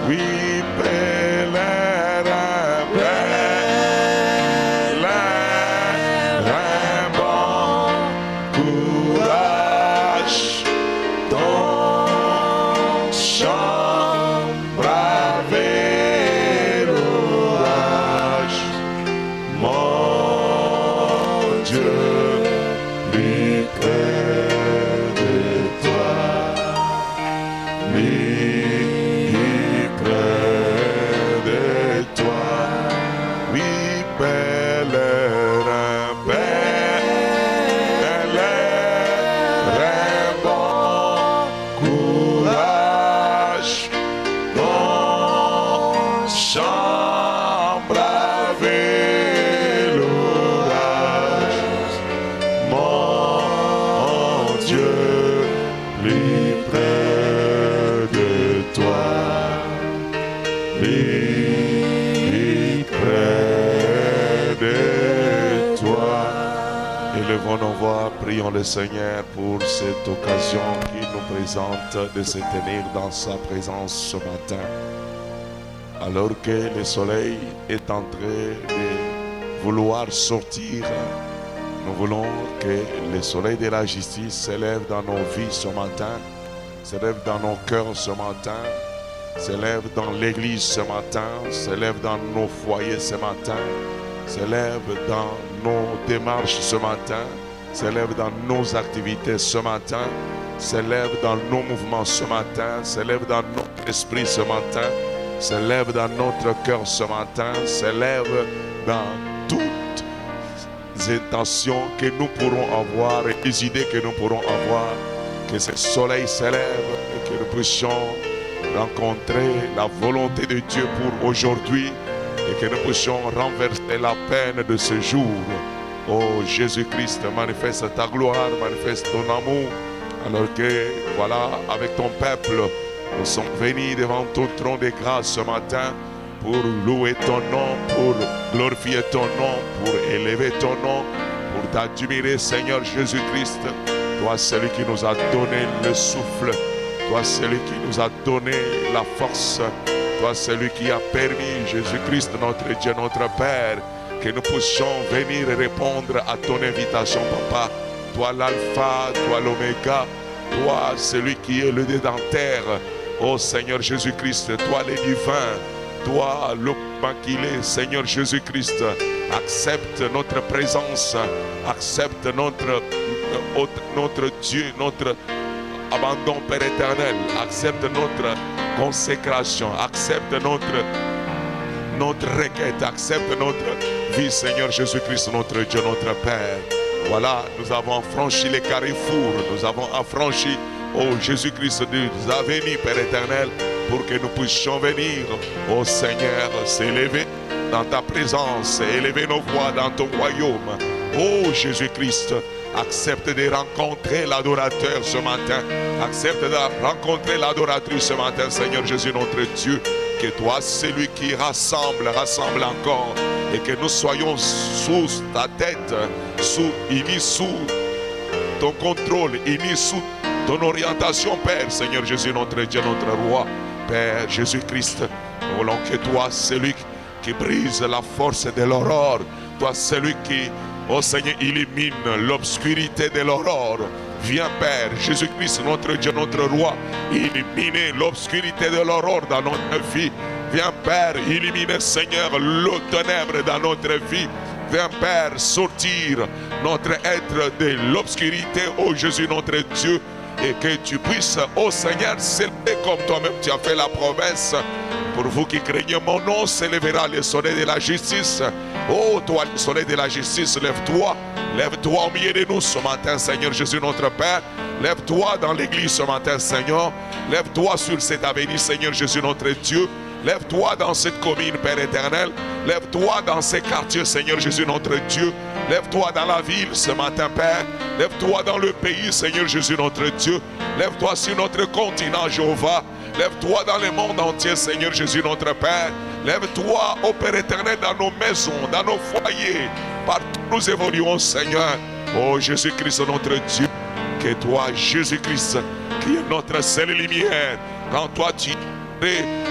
Oui, pèlerin, pèlerin, bon courage, ton chant braver l'orage, mon Dieu, lui près de toi, lui près de toi, oui, pèlerin, pèlerin, bon courage, ton chant braver l'orage, mon Dieu, lui près de toi, lui près de toi. Élevons nos voix, prions le Seigneur pour cette occasion qu'il nous présente de se tenir dans sa présence ce matin. Alors que le soleil est en train de vouloir sortir, nous voulons que le soleil de la justice s'élève dans nos vies ce matin, s'élève dans nos cœurs ce matin, s'élève dans l'église ce matin, s'élève dans nos foyers ce matin, s'élève dans nos démarches ce matin, s'élève dans nos activités ce matin, s'élève dans nos mouvements ce matin, s'élève dans notre esprit ce matin, s'élève dans notre cœur ce matin, s'élève dans toutes les intentions que nous pourrons avoir et les idées que nous pourrons avoir, que ce soleil s'élève et que nous puissions rencontrer la volonté de Dieu pour aujourd'hui et que nous puissions renverser la peine de ce jour. Oh Jésus-Christ, manifeste ta gloire, manifeste ton amour, alors que voilà, avec ton peuple, nous sommes venus devant ton trône de grâce ce matin pour louer ton nom, pour glorifier ton nom, pour élever ton nom, pour t'admirer, Seigneur Jésus-Christ. Toi, celui qui nous a donné le souffle, toi, celui qui nous a donné la force, toi, celui qui a permis, Jésus-Christ, notre Dieu, notre Père, que nous puissions venir répondre à ton invitation, Papa. Toi, l'alpha, toi, l'oméga, toi, celui qui est le dédentaire. Oh Seigneur Jésus-Christ, toi, le divin, toi, le maquillé, Seigneur Jésus-Christ, accepte notre présence, accepte notre Dieu, notre abandon, Père éternel, accepte notre consécration, accepte notre requête, accepte notre vie, Seigneur Jésus-Christ, notre Dieu, notre Père. Voilà, nous avons franchi les carrefours, nous avons affranchi, oh Jésus-Christ, des avenirs, Père éternel, pour que nous puissions venir, oh Seigneur, s'élever dans ta présence, élever nos voix dans ton royaume. Oh Jésus-Christ, accepte de rencontrer l'adorateur ce matin, accepte de rencontrer l'adoratrice ce matin, Seigneur Jésus, notre Dieu. Que toi, celui qui rassemble encore, et que nous soyons sous ta tête, unis sous ton contrôle, unis sous ton orientation, Père, Seigneur Jésus, notre Dieu, notre Roi, Père Jésus-Christ. Nous voulons que toi, celui qui brise la force de l'aurore, toi, celui qui, oh Seigneur, illumine l'obscurité de l'aurore. Viens, Père, Jésus-Christ, notre Dieu, notre Roi, illuminer l'obscurité de l'aurore dans notre vie. Viens, Père, illuminer, Seigneur, le ténèbre dans notre vie. Viens, Père, sortir notre être de l'obscurité, ô Jésus, notre Dieu, et que tu puisses, ô Seigneur, s'élever comme toi-même tu as fait la promesse. Pour vous qui craignez mon nom, s'élèvera le soleil de la justice. Oh, toi, le soleil de la justice, lève-toi. Lève-toi au milieu de nous ce matin, Seigneur Jésus, notre Père. Lève-toi dans l'église ce matin, Seigneur. Lève-toi sur cette avenue, Seigneur Jésus, notre Dieu. Lève-toi dans cette commune, Père éternel. Lève-toi dans ces quartiers, Seigneur Jésus, notre Dieu. Lève-toi dans la ville ce matin, Père. Lève-toi dans le pays, Seigneur Jésus, notre Dieu. Lève-toi sur notre continent, Jéhovah. Lève-toi dans le monde entier, Seigneur Jésus, notre Père. Lève-toi, ô Père éternel, dans nos maisons, dans nos foyers. Partout nous évoluons, Seigneur. Ô Jésus-Christ, notre Dieu. Que toi, Jésus-Christ, qui est notre seule lumière, quand toi tu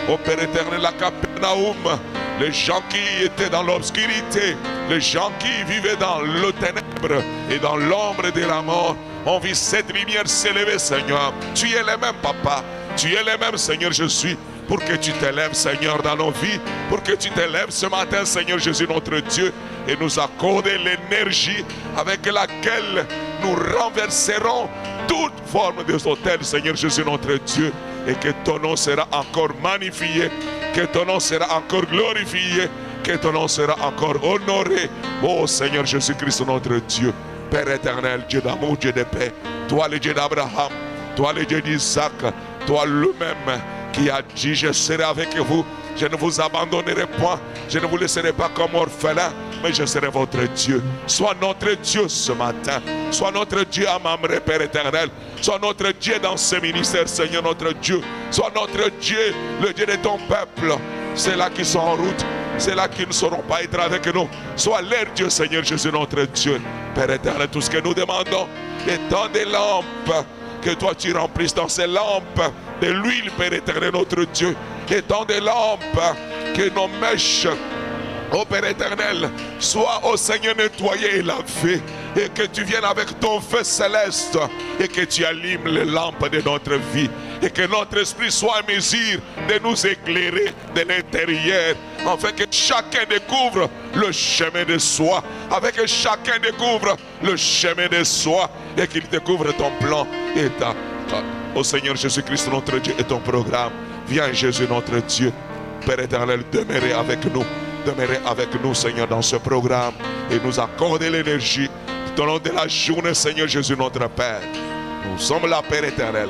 Ô Père éternel, à Capernaum, les gens qui étaient dans l'obscurité, les gens qui vivaient dans le ténèbre et dans l'ombre de la mort, ont vu cette lumière s'élever, Seigneur. Tu es le même, Papa. Tu es le même, Seigneur Jésus, pour que tu t'élèves, Seigneur, dans nos vies, pour que tu t'élèves ce matin, Seigneur Jésus, notre Dieu, et nous accorder l'énergie avec laquelle nous renverserons toute forme de hôtel, Seigneur Jésus, notre Dieu, et que ton nom sera encore magnifié, que ton nom sera encore glorifié, que ton nom sera encore honoré. Oh Seigneur Jésus-Christ, notre Dieu, Père éternel, Dieu d'amour, Dieu de paix, toi le Dieu d'Abraham, toi le Dieu d'Isaac, toi le-même qui a dit, je serai avec vous, je ne vous abandonnerai point, je ne vous laisserai pas comme orphelin, mais je serai votre Dieu. Sois notre Dieu ce matin, sois notre Dieu à Mamré, Père éternel, sois notre Dieu dans ce ministère, Seigneur notre Dieu, sois notre Dieu, le Dieu de ton peuple. C'est là qui sont en route, c'est là qui ne sauront pas être avec nous. Sois leur Dieu, Seigneur Jésus notre Dieu. Père éternel, tout ce que nous demandons étant des lampes, que toi tu remplisses dans ces lampes de l'huile, Père éternel notre Dieu, étant des lampes, que nos mèches, ô Père éternel, sois, ô Seigneur, nettoyées et lavées, et que tu viennes avec ton feu céleste, et que tu allumes les lampes de notre vie, et que notre esprit soit en mesure de nous éclairer de l'intérieur, afin que chacun découvre le chemin de soi, afin que chacun découvre le chemin de soi, et qu'il découvre ton plan et ô Seigneur Jésus-Christ notre Dieu et ton programme. Viens Jésus notre Dieu, Père éternel, demeurer avec nous, Seigneur, dans ce programme, et nous accorder l'énergie tout au long de la journée, Seigneur Jésus notre Père. Nous sommes là, Père éternel,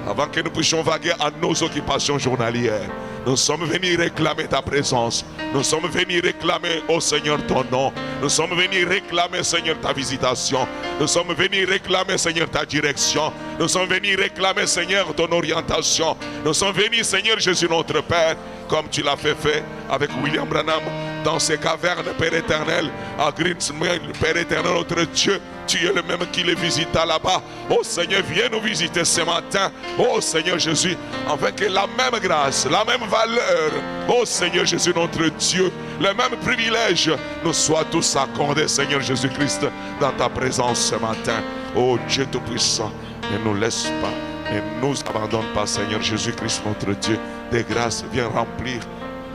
avant que nous puissions vaguer à nos occupations journalières. Nous sommes venus réclamer ta présence. Nous sommes venus réclamer, ô Seigneur, ton nom. Nous sommes venus réclamer, Seigneur, ta visitation. Nous sommes venus réclamer, Seigneur, ta direction. Nous sommes venus réclamer, Seigneur, ton orientation. Nous sommes venus, Seigneur Jésus, notre Père, comme tu l'as fait avec William Branham, dans ces cavernes, Père éternel, à Greensmill, Père éternel, notre Dieu. Tu es le même qui les visita là-bas. Oh Seigneur, viens nous visiter ce matin. Oh Seigneur Jésus, afin que la même grâce, la même valeur, oh Seigneur Jésus notre Dieu, le même privilège nous soit tous accordés, Seigneur Jésus-Christ, dans ta présence ce matin. Oh Dieu Tout-Puissant, ne nous laisse pas, ne nous abandonne pas, Seigneur Jésus-Christ notre Dieu. De grâce, viens remplir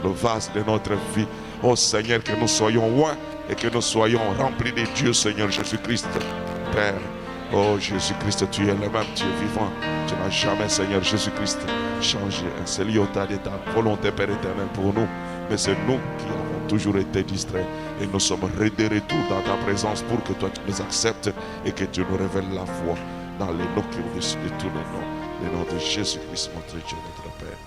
le vase de notre vie. Oh Seigneur, que nous soyons loin et que nous soyons remplis de Dieu, Seigneur Jésus-Christ, Père. Oh Jésus-Christ, tu es le même Dieu vivant. Tu n'as jamais, Seigneur Jésus-Christ, changé un seul iota de ta volonté, Père éternel, pour nous. Mais c'est nous qui avons toujours été distraits et nous sommes de retour dans ta présence pour que toi tu nous acceptes et que tu nous révèles la foi dans les noms qui ont décidé tous les noms. Le nom de Jésus-Christ, notre Dieu, notre Père.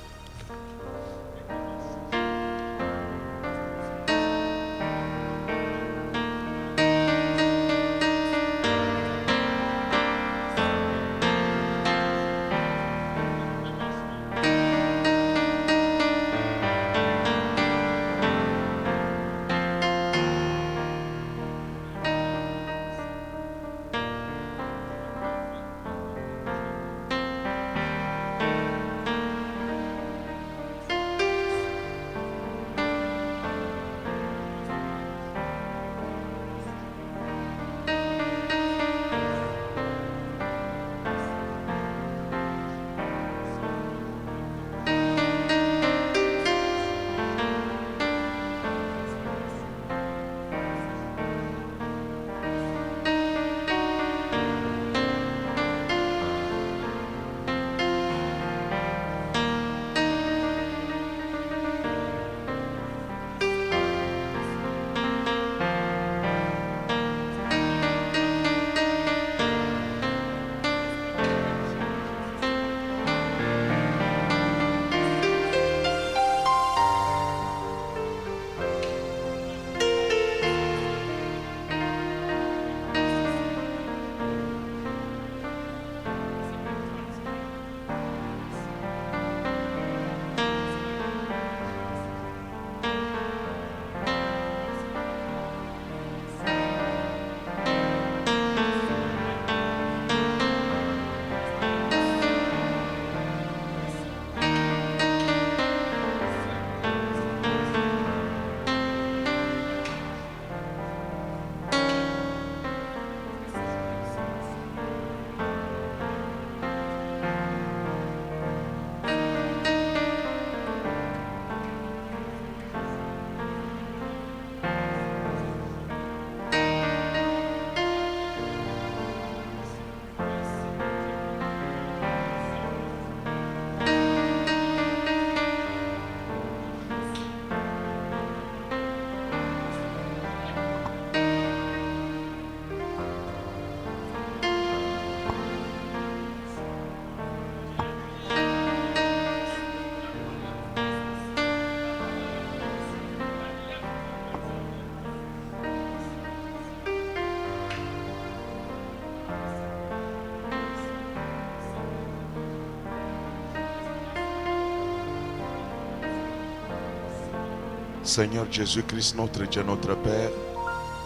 Seigneur Jésus-Christ, notre Dieu, notre Père,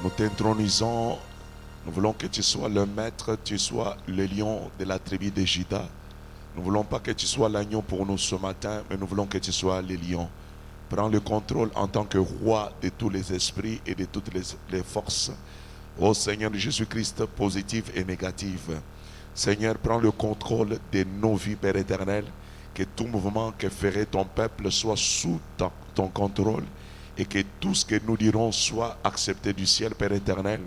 nous t'intronisons. Nous voulons que tu sois le maître, tu sois le lion de la tribu de Juda. Nous ne voulons pas que tu sois l'agneau pour nous ce matin, mais nous voulons que tu sois le lion. Prends le contrôle en tant que roi de tous les esprits et de toutes les forces. Ô Seigneur Jésus-Christ, positive et négative. Seigneur, prends le contrôle de nos vies, Père éternel. Que tout mouvement que ferait ton peuple soit sous ton contrôle. Et que tout ce que nous dirons soit accepté du ciel, Père éternel.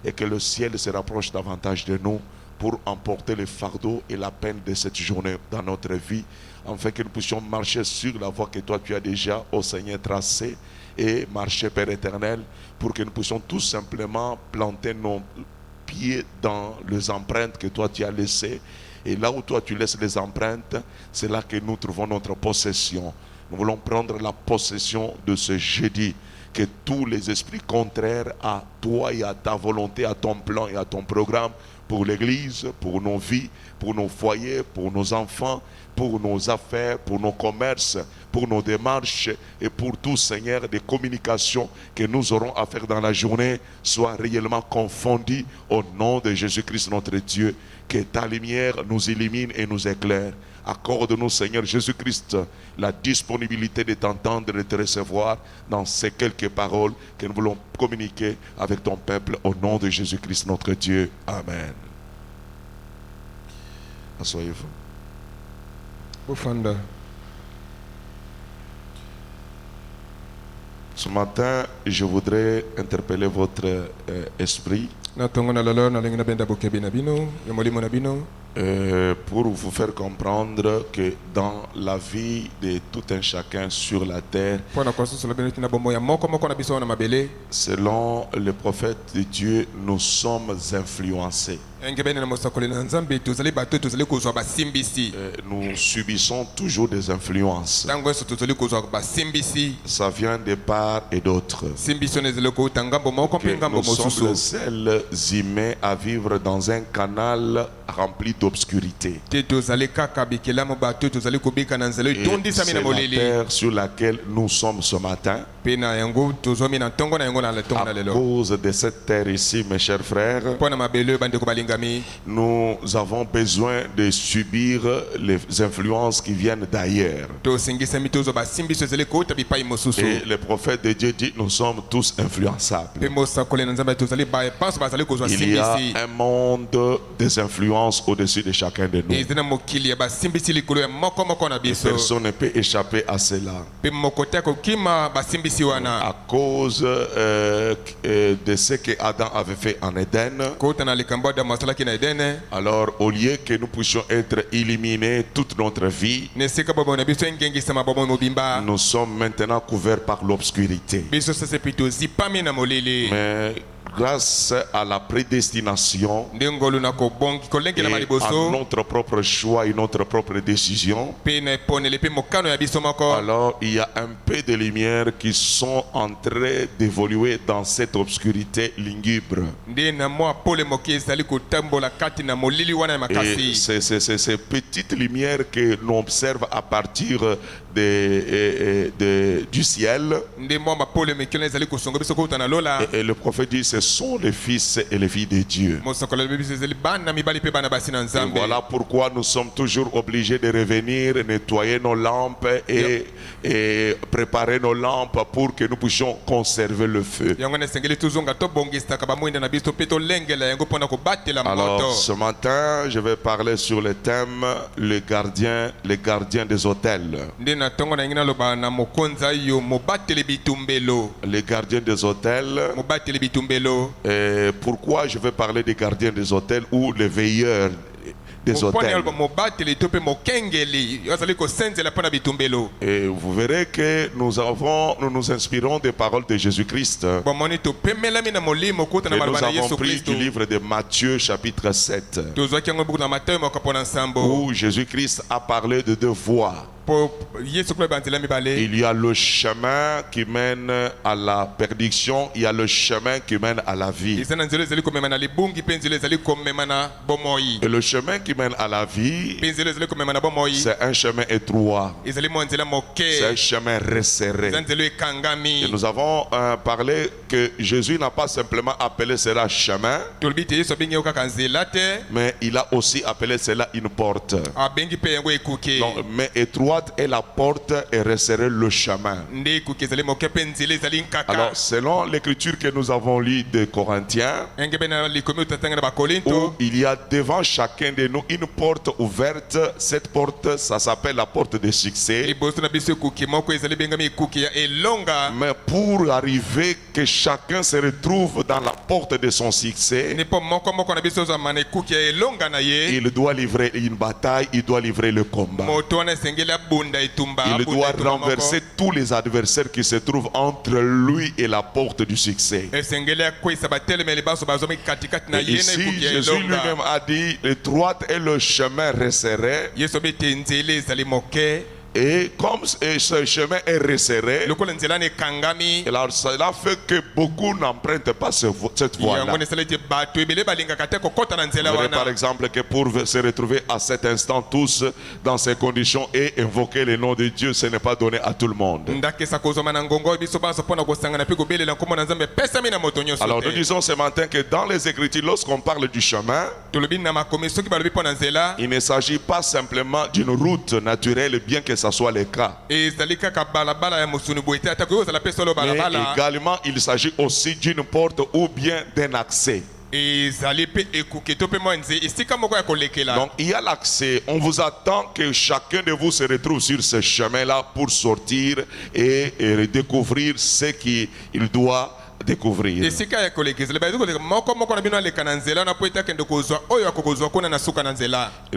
Et que le ciel se rapproche davantage de nous pour emporter le fardeau et la peine de cette journée dans notre vie, afin que nous puissions marcher sur la voie que toi tu as déjà, ô Seigneur, tracée, et marcher, Père éternel, pour que nous puissions tout simplement planter nos pieds dans les empreintes que toi tu as laissées. Et là où toi tu laisses les empreintes, c'est là que nous trouvons notre possession. Nous voulons prendre la possession de ce jeudi. Que tous les esprits contraires à toi et à ta volonté, à ton plan et à ton programme pour l'Église, pour nos vies, pour nos foyers, pour nos enfants, pour nos affaires, pour nos commerces, pour nos démarches et pour tout, Seigneur, des communications que nous aurons à faire dans la journée soient réellement confondues au nom de Jésus-Christ notre Dieu. Que ta lumière nous illumine et nous éclaire. Accorde-nous, Seigneur Jésus-Christ, la disponibilité de t'entendre et de te recevoir dans ces quelques paroles que nous voulons communiquer avec ton peuple au nom de Jésus-Christ notre Dieu. Amen. Asseyez-vous. Ce matin, je voudrais interpeller votre esprit pour vous faire comprendre que dans la vie de tout un chacun sur la terre, selon le prophète de Dieu, nous sommes influencés. Nous subissons toujours des influences. Ça vient de part et d'autre. Nous sommes les seuls humains à vivre dans un canal rempli d'obscurité. Et c'est la terre sur laquelle nous sommes ce matin. À cause de cette terre ici, mes chers frères, nous avons besoin de subir les influences qui viennent d'ailleurs. Et le prophète de Dieu dit, nous sommes tous influençables. Il y a un monde des influences au-dessus de chacun de nous. Et personne ne peut échapper à cela. À cause de ce que Adam avait fait en Éden, alors au lieu que nous puissions être éliminés toute notre vie, nous sommes maintenant couverts par l'obscurité. Mais grâce à la prédestination et à notre propre choix et notre propre décision, alors il y a un peu de lumière qui sont en train d'évoluer dans cette obscurité lugubre. Et ces petites lumières que l'on observe à partir du ciel, et le prophète dit, ce sont les fils et les filles de Dieu. Et voilà pourquoi nous sommes toujours obligés de revenir, nettoyer nos lampes et préparer nos lampes pour que nous puissions conserver le feu. Alors ce matin, je vais parler sur le thème les gardiens des hôtels. Les gardiens des hôtels. Et pourquoi je vais parler des gardiens des hôtels ou les veilleurs des hôtels? Et vous verrez que nous nous inspirons des paroles de Jésus-Christ. Nous avons pris du livre de Matthieu chapitre 7, où Jésus-Christ a parlé de deux voies. Il y a le chemin qui mène à la perdition, il y a le chemin qui mène à la vie. Et le chemin qui mène à la vie, c'est un chemin étroit, c'est un chemin resserré. Et nous avons parlé que Jésus n'a pas simplement appelé cela chemin, mais il a aussi appelé cela une porte. Donc, mais étroite est la porte et resserré le chemin. Alors, selon l'écriture que nous avons lue de Corinthiens, où il y a devant chacun de nous une porte ouverte, cette porte, ça s'appelle la porte de succès. Mais pour arriver que chacun se retrouve dans la porte de son succès, il doit livrer une bataille, il doit livrer le combat. Il doit renverser tous les adversaires qui se trouvent entre lui et la porte du succès. Et ici, Jésus lui-même a dit, l'étroite est le chemin resserré. Et comme ce chemin est resserré, alors cela fait que beaucoup n'empruntent pas cette voie-là. Par exemple que pour se retrouver à cet instant tous dans ces conditions et invoquer le nom de Dieu, ce n'est pas donné à tout le monde. Alors nous disons ce matin que dans les Écritures, lorsqu'on parle du chemin, il ne s'agit pas simplement d'une route naturelle, bien que ça soit le cas. Mais également, il s'agit aussi d'une porte ou bien d'un accès. Donc il y a l'accès. On vous attend que chacun de vous se retrouve sur ce chemin-là pour sortir et découvrir ce qu'il doit découvrir. Et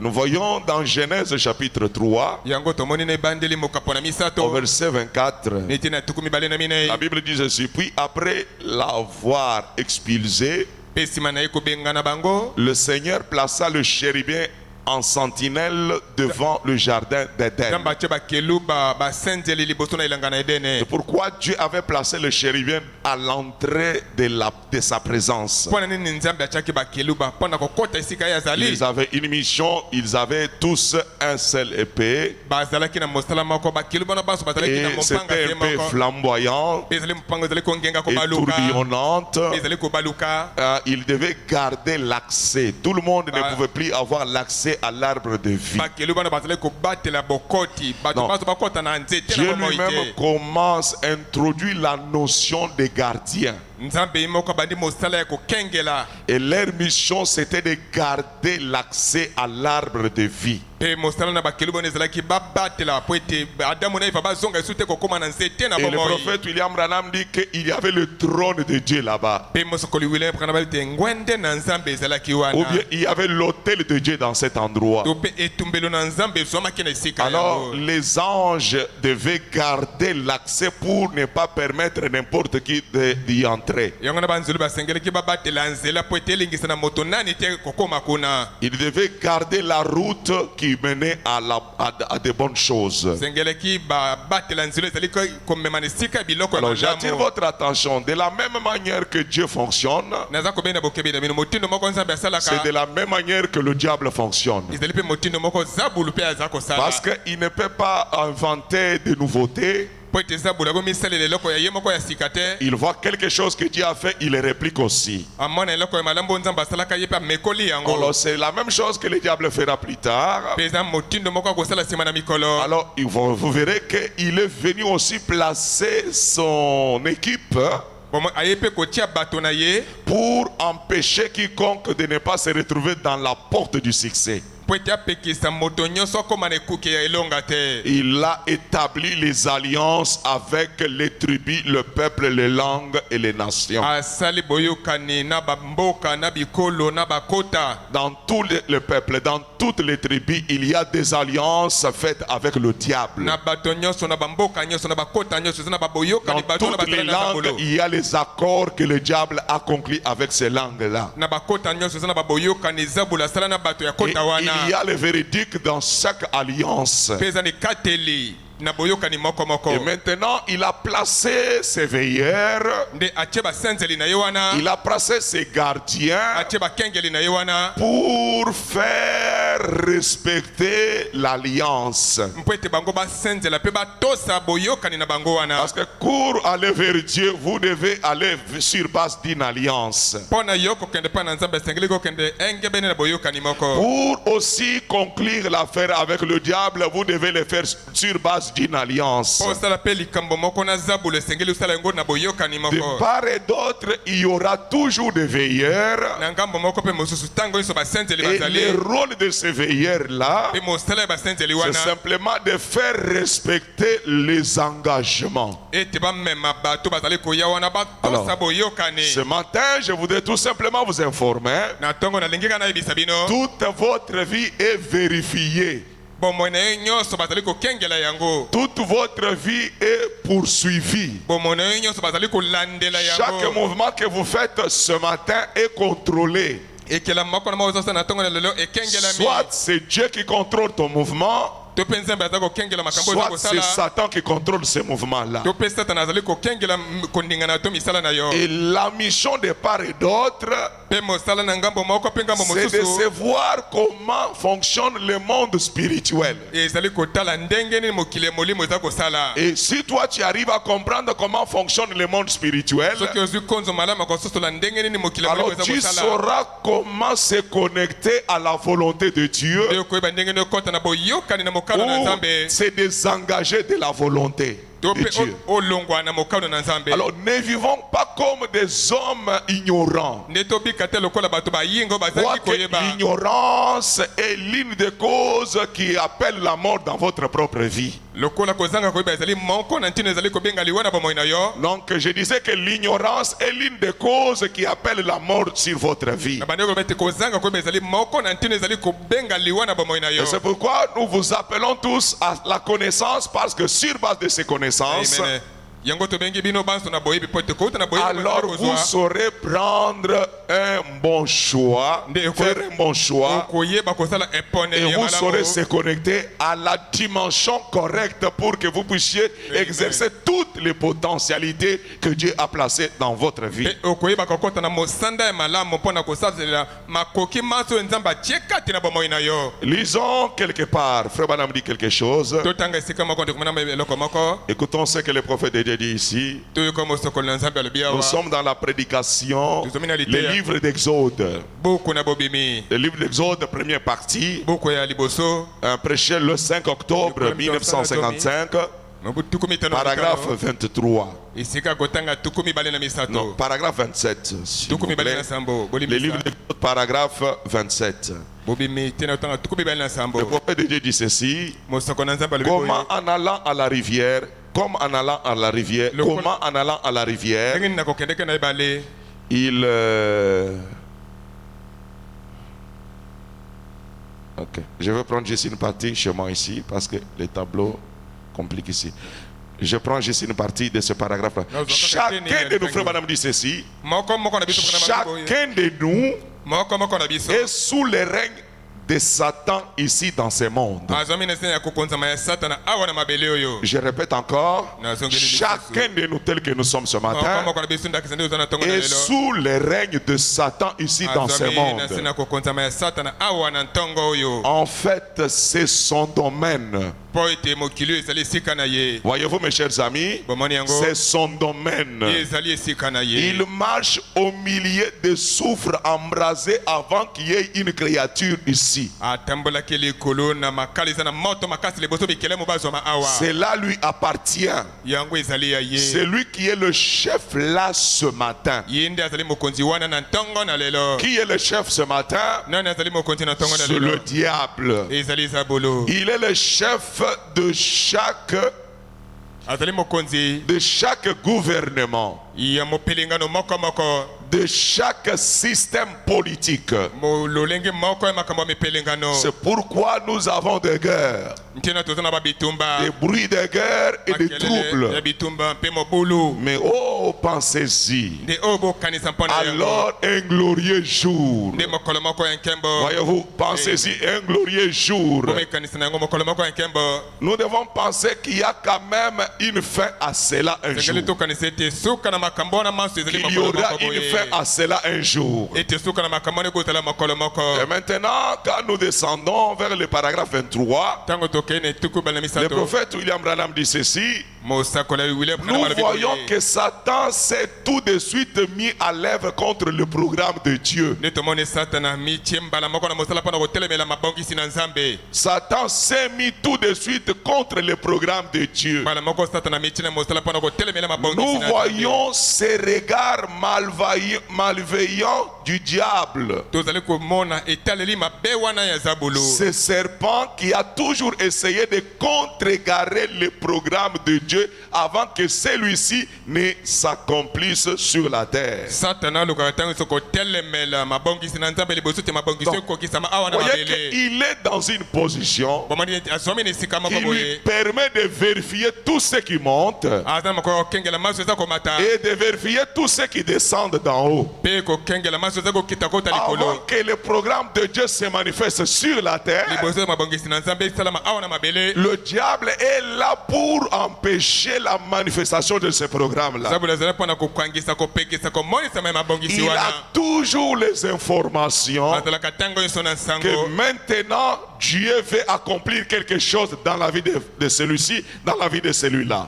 nous voyons dans Genèse chapitre 3 au verset 24, la Bible dit ceci: puis après l'avoir expulsé, le Seigneur plaça le chérubin en sentinelle devant le jardin d'Éden. C'est pourquoi Dieu avait placé le chérubin à l'entrée de sa présence. Ils avaient une mission, ils avaient tous un seul épée. Et c'était un peu flamboyant et tourbillonnante. Ils devaient garder l'accès. Tout le monde ne pouvait plus avoir l'accès à l'arbre de vie. Dieu lui-même commence à introduire la notion de gardien. Et leur mission, c'était de garder l'accès à l'arbre de vie. Et le prophète William Branham dit qu'il y avait le trône de Dieu là-bas. Ou bien il y avait l'autel de Dieu dans cet endroit. Alors les anges devaient garder l'accès pour ne pas permettre n'importe qui d'y entrer. Ils devaient garder la route qui menait à de bonnes choses. Alors j'attire votre attention, de la même manière que Dieu fonctionne, c'est de la même manière que le diable fonctionne. Parce qu'il ne peut pas inventer de nouveautés. Il voit quelque chose que Dieu a fait, il le réplique aussi. Alors c'est la même chose que le diable fera plus tard. Alors vous verrez qu'il est venu aussi placer son équipe pour empêcher quiconque de ne pas se retrouver dans la porte du succès. Il a établi les alliances avec les tribus, le peuple, les langues et les nations. Dans tous les peuples, dans toutes les tribus, il y a des alliances faites avec le diable. Dans toutes les langues, il y a les accords que le diable a conclus avec ces langues-là. Il il y a le véridique dans chaque alliance. Et maintenant, il a placé ses veilleurs, il a placé ses gardiens pour faire respecter l'alliance. Parce que pour aller vers Dieu, vous devez aller sur base d'une alliance. Pour aussi conclure l'affaire avec le diable, vous devez le faire sur base d'une alliance. De part et d'autre, il y aura toujours des veilleurs. Et le rôle de ces veilleurs-là, c'est simplement de faire respecter les engagements. Alors, ce matin, je voudrais tout simplement vous informer. Toute votre vie est vérifiée. Toute votre vie est poursuivie. Chaque mouvement que vous faites ce matin est contrôlé. Soit c'est Dieu qui contrôle ton mouvement, soit c'est Satan qui contrôle ces mouvements-là. Et la mission de part et d'autre, c'est de savoir comment fonctionne le monde spirituel. Et si toi tu arrives à comprendre comment fonctionne le monde spirituel, alors tu sauras comment se connecter à la volonté de Dieu, ou se désengager de la volonté de Dieu. Alors ne vivons pas comme des hommes ignorants. L'ignorance est l'une des causes qui appelle la mort dans votre propre vie. Donc je disais que l'ignorance est l'une des causes qui appelle la mort sur votre vie. Et c'est pourquoi nous vous appelons tous à la connaissance, parce que sur base de ces connaissances, alors vous saurez prendre un bon choix, faire un bon choix, et vous saurez se connecter à la dimension correcte pour que vous puissiez exercer toutes les potentialités que Dieu a placées dans votre vie. Lisons quelque part. Frère Branham dit quelque chose. Écoutons ce que le prophète de Dieu dit ici. Nous sommes dans la prédication, le livre d'Exode. Le livre d'Exode, première partie, prêché le 5 octobre 1955. Paragraphe 23. Non, paragraphe 27. Le livre d'Exode, paragraphe 27. Le prophète de Dieu dit ceci: comment en allant à la rivière, comment en allant à la rivière, il ok, je vais prendre juste une partie chez moi ici parce que les tableaux compliquent ici. Je prends juste une partie de ce paragraphe-là. Chacun de nous, frère madame, dit ceci: chacun de nous est sous le règne de Satan ici dans ce monde. Je répète encore, chacun de nous tel que nous sommes ce matin est sous le règne de Satan ici dans ce monde. En fait, c'est son domaine. Voyez-vous mes chers amis, c'est son domaine. Il marche au milieu de soufre embrasé avant qu'il y ait une créature ici. Cela lui appartient. C'est lui qui est le chef là ce matin. Qui est le chef ce matin? C'est le diable. Il est le chef de chaque gouvernement. de chaque système politique. C'est pourquoi nous avons des guerres, des bruits de guerre et des troubles. Mais oh, pensez-y, alors un glorieux jour. Voyez-vous, pensez-y, un glorieux jour. Nous devons penser qu'il y a quand même une fin à cela un jour. Qu'il y aura une fin à cela un jour. Et maintenant, quand nous descendons vers le paragraphe 23, le prophète William Branham dit ceci. Nous voyons que Satan s'est tout de suite mis à l'œuvre contre le programme de Dieu. Satan s'est mis tout de suite contre le programme de Dieu. Nous voyons ces regards malveillants du diable. Ce serpent qui a toujours essayé de contrecarrer le programme de Dieu avant que celui-ci ne s'accomplisse sur la terre. Donc, voyez qu'il est dans une position qui lui permet de vérifier tout ce qui monte et de vérifier tout ce qui descend d'en haut. Avant que le programme de Dieu se manifeste sur la terre, le diable est là pour empêcher la manifestation de ce programme-là. Il a toujours les informations que maintenant Dieu veut accomplir quelque chose dans la vie de celui-ci, dans la vie de celui-là.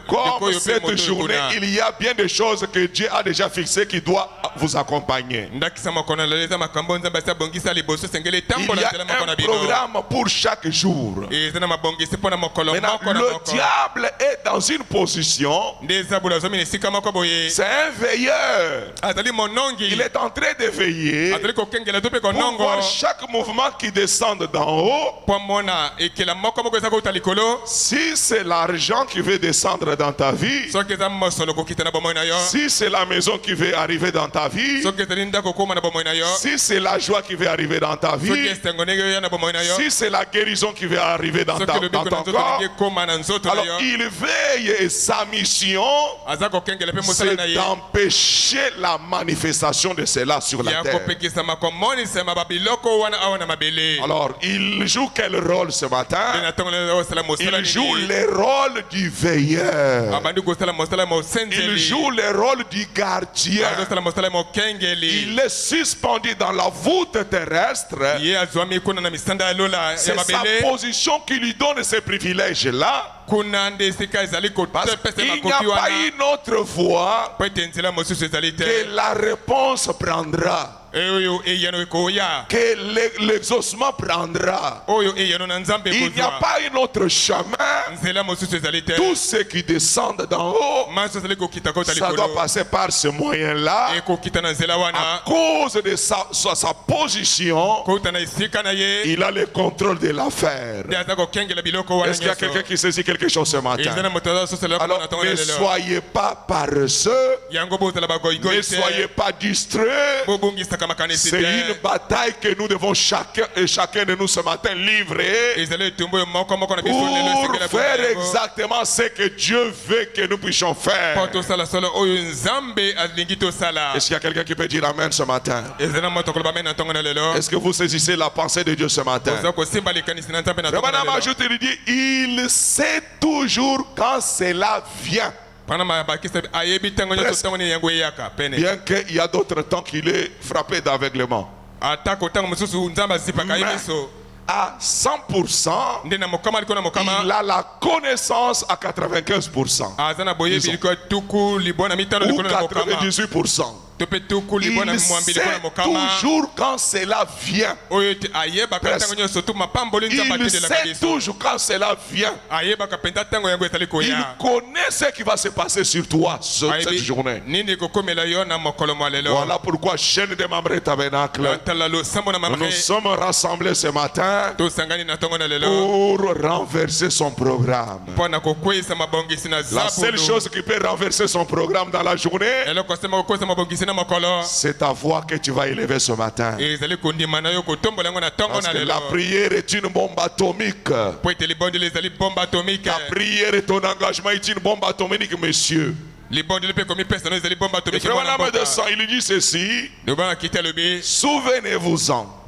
Comme cette journée, il y a bien des choses que Dieu a déjà fixées qui doivent vous accompagner. Il y a un programme pour chaque jour. Maintenant, le diable est dans une position. C'est un veilleur. Il est en train de veiller pour voir chaque mouvement qui descend d'en haut. Si c'est l'argent qui veut descendre dans ta vie, si c'est la maison qui veut arriver dans ta vie, si c'est la joie qui veut arriver dans ta vie, si c'est la guérison qui veut arriver dans ton corps, alors il veille et sa mission c'est d'empêcher la manifestation de cela sur la terre. Alors il joue quel rôle ce matin? Il joue le rôle du veilleur. Il joue le rôle du gardien. Il est suspendu dans la voûte terrestre. C'est sa position qui lui donne ces privilèges-là. Parce qu'il n'y a pas une autre voie que la réponse prendra, que l'exaucement prendra. Il n'y a pas un autre chemin. Tout ce qui descend d'en haut, ça doit passer par ce moyen-là. À cause de sa position, il a le contrôle de l'affaire. Est-ce qu'il y a quelqu'un qui saisit quelque chose ce matin? Alors ne soyez pas paresseux, ne soyez pas distraits. C'est une bataille que nous devons chacun de nous ce matin livrer pour faire exactement ce que Dieu veut que nous puissions faire. Est-ce qu'il y a quelqu'un qui peut dire amen ce matin? Est-ce que vous saisissez la pensée de Dieu ce matin? Le bonhomme ajoute, il dit, il sait toujours quand cela vient. Bien qu'il y a d'autres temps qu'il est frappé d'aveuglement. Mais à 100%, il a la connaissance à 95%. Ou 98%. Il sait toujours quand cela vient. Il sait toujours quand cela vient. Il connaît ce qui va se passer sur toi cette journée. Voilà pourquoi, chaîne des membres tabernacle, nous nous sommes rassemblés ce matin pour renverser son programme. La seule chose qui peut renverser son programme dans la journée, c'est ta voix que tu vas élever ce matin. Parce que la prière est une bombe atomique. Ta prière et ton engagement est une bombe atomique, monsieur. Il dit ceci: souvenez-vous-en,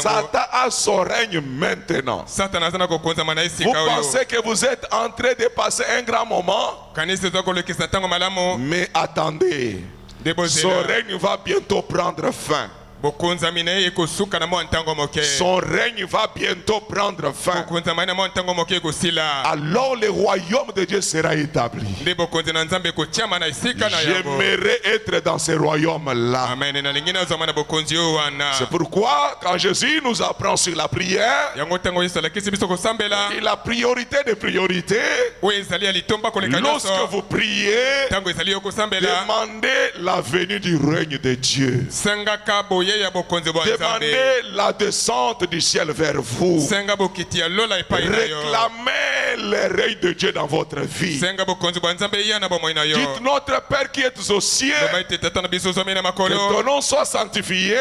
Satan a son règne maintenant. Vous pensez que vous êtes en train de passer un grand moment, mais attendez, son règne va bientôt prendre fin. Son règne va bientôt prendre fin. Alors le royaume de Dieu sera établi. J'aimerais être dans ce royaume-là. C'est pourquoi quand Jésus nous apprend sur la prière, et la priorité des priorités, lorsque vous priez, demandez la venue du règne de Dieu. Demandez la descente du ciel vers vous. Réclamez le règne de Dieu dans votre vie. Dites: notre Père qui es aux cieux, que ton nom soit sanctifié,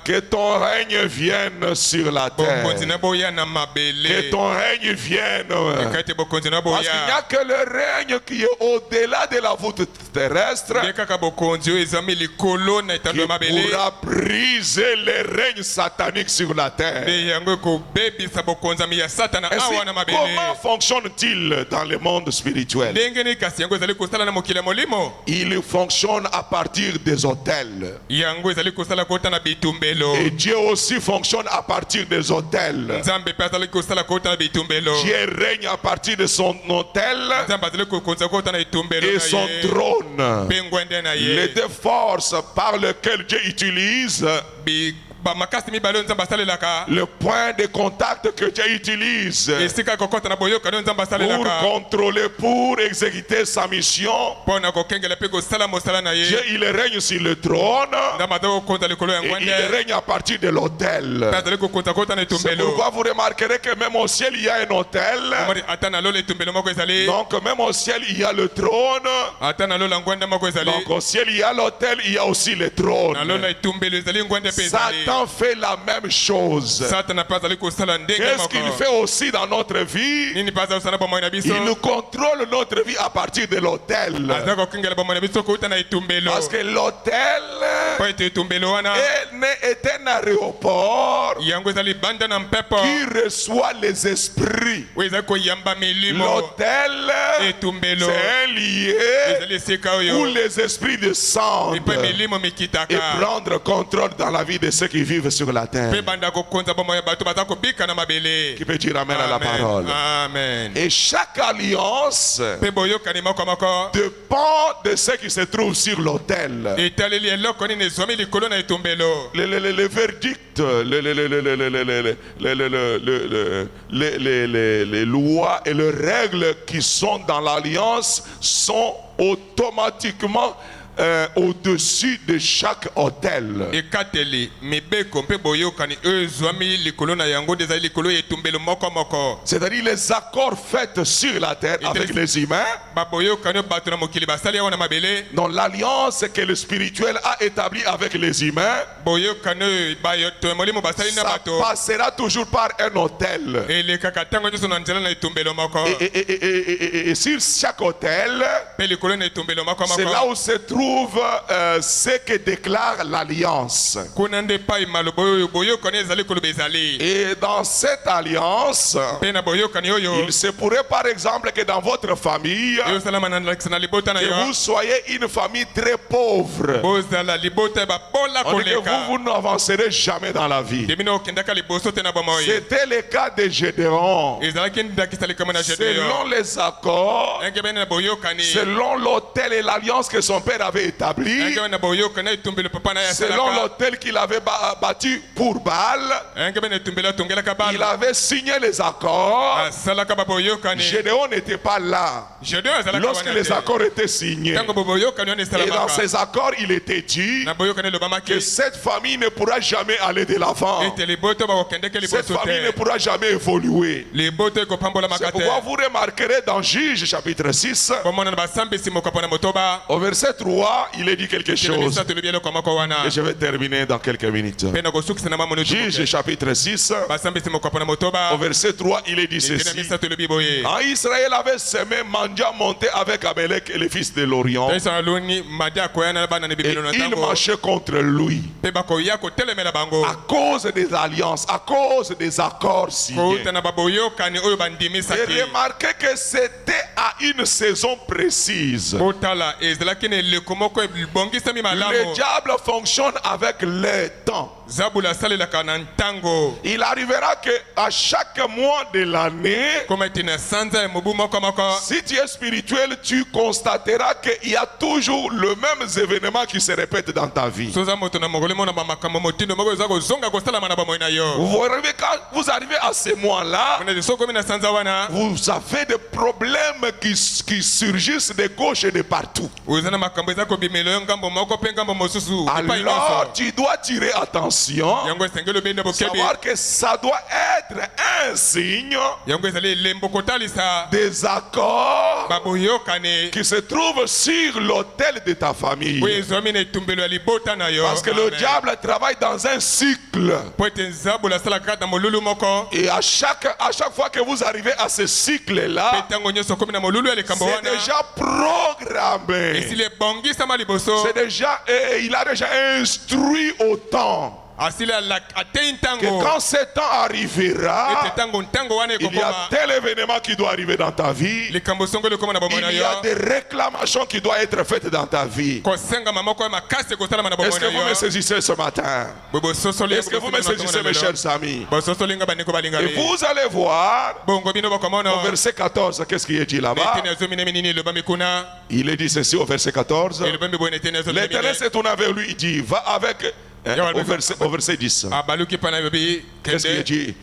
que ton règne vienne sur la terre, que ton règne vienne. Parce qu'il n'y a que le règne qui est au-delà de la voûte terrestre qui pourra briser les règnes sataniques sur la terre. Comment fonctionne-t-il dans le monde spirituel? Il fonctionne à partir des autels. Et Dieu aussi fonctionne à partir des autels. Dieu règne à partir de son autel et son trône. Les deux forces par lesquelles Dieu utilise, le point de contact que Dieu utilise pour contrôler, pour exécuter sa mission. Dieu, il règne sur le trône et il règne à partir de l'autel. C'est pourquoi vous remarquerez que même au ciel il y a un autel. Donc même au ciel il y a le trône. Donc au ciel il y a l'autel, il y a aussi le trône. Satan fait la même chose. Qu'est-ce qu'il fait aussi dans notre vie? Il nous contrôle notre vie à partir de l'autel. Parce que l'autel est un aéroport qui reçoit les esprits. L'autel, c'est un lieu où les esprits descendent et prendre contrôle dans la vie de ceux qui vivent sur la terre. Qui peut dire amen à la parole? Amen. Et chaque alliance dépend de ce qui se trouve sur l'autel. Les verdicts, les lois et les règles qui sont dans l'alliance sont automatiquement au-dessus de chaque autel. C'est-à-dire les accords faits sur la terre avec les humains. Dans l'alliance que le spirituel a établie avec les humains, ça passera toujours par un autel. Et sur chaque autel, c'est là où se trouve ce que déclare l'alliance. Et dans cette alliance, il se pourrait par exemple que dans votre famille, que vous soyez une famille très pauvre. On dit que vous n'avancerez jamais dans la vie. C'était le cas de Gédéon. Selon les accords, selon l'autel et l'alliance que son père avait établi, selon l'autel qu'il avait bâti pour Baal, il avait signé les accords. Gédéon n'était pas là lorsque les accords étaient signés. Et dans ces accords, il était dit que cette famille ne pourra jamais aller de l'avant. Cette famille ne pourra jamais évoluer. C'est pourquoi vous remarquerez dans Juge chapitre 6, au verset 3, il est dit quelque chose. Et je vais terminer dans quelques minutes. Juge chapitre 6, au verset 3, il est dit ceci. En Israël avait semé Mandia monté avec Amalek et les fils de l'Orient. Et il marchait contre lui à cause des alliances, à cause des accords signés. Et remarquez que c'était à une saison précise. Le diable fonctionne avec le temps. Il arrivera que à chaque mois de l'année, si tu es spirituel, tu constateras qu'il y a toujours le même événement qui se répète dans ta vie. Vous arrivez à ce mois-là, vous avez des problèmes qui surgissent de gauche et de partout. Alors tu dois tirer attention, savoir que ça doit être un signe des accords qui se trouvent sur l'autel de ta famille. Parce que le diable travaille dans un cycle. Et à chaque fois que vous arrivez à ce cycle-là, c'est déjà programmé. C'est déjà, il a déjà instruit au temps que quand ce temps arrivera, il y a tel événement qui doit arriver dans ta vie. Il y a des réclamations qui doivent être faites dans ta vie. Est-ce que vous me saisissez ce matin? Est-ce que vous me saisissez, mes chers amis? Et vous allez voir au verset 14, qu'est-ce qui est dit là-bas? Il est dit ceci au verset 14. L'Éternel s'est tourné vers lui, il dit, va avec... Au verset 10. Qu'est-ce qu'il dit?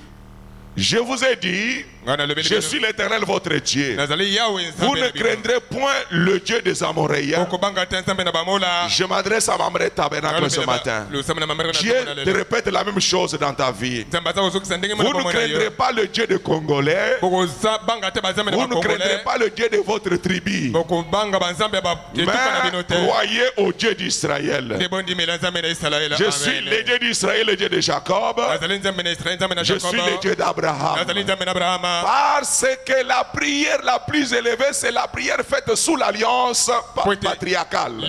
Je vous ai dit, je suis l'Éternel votre Dieu. Vous ne craindrez point le Dieu des Amoréens. Je m'adresse à Mamre Tabernacle ce matin. Dieu te répète la même chose dans ta vie. Vous ne craindrez pas le Dieu des Congolais. Vous ne craindrez pas le Dieu de votre tribu. Mais croyez au Dieu d'Israël. Je suis le Dieu d'Israël, le Dieu de Jacob. Je suis le Dieu d'Abraham. Parce que la prière la plus élevée, c'est la prière faite sous l'alliance patriarcale.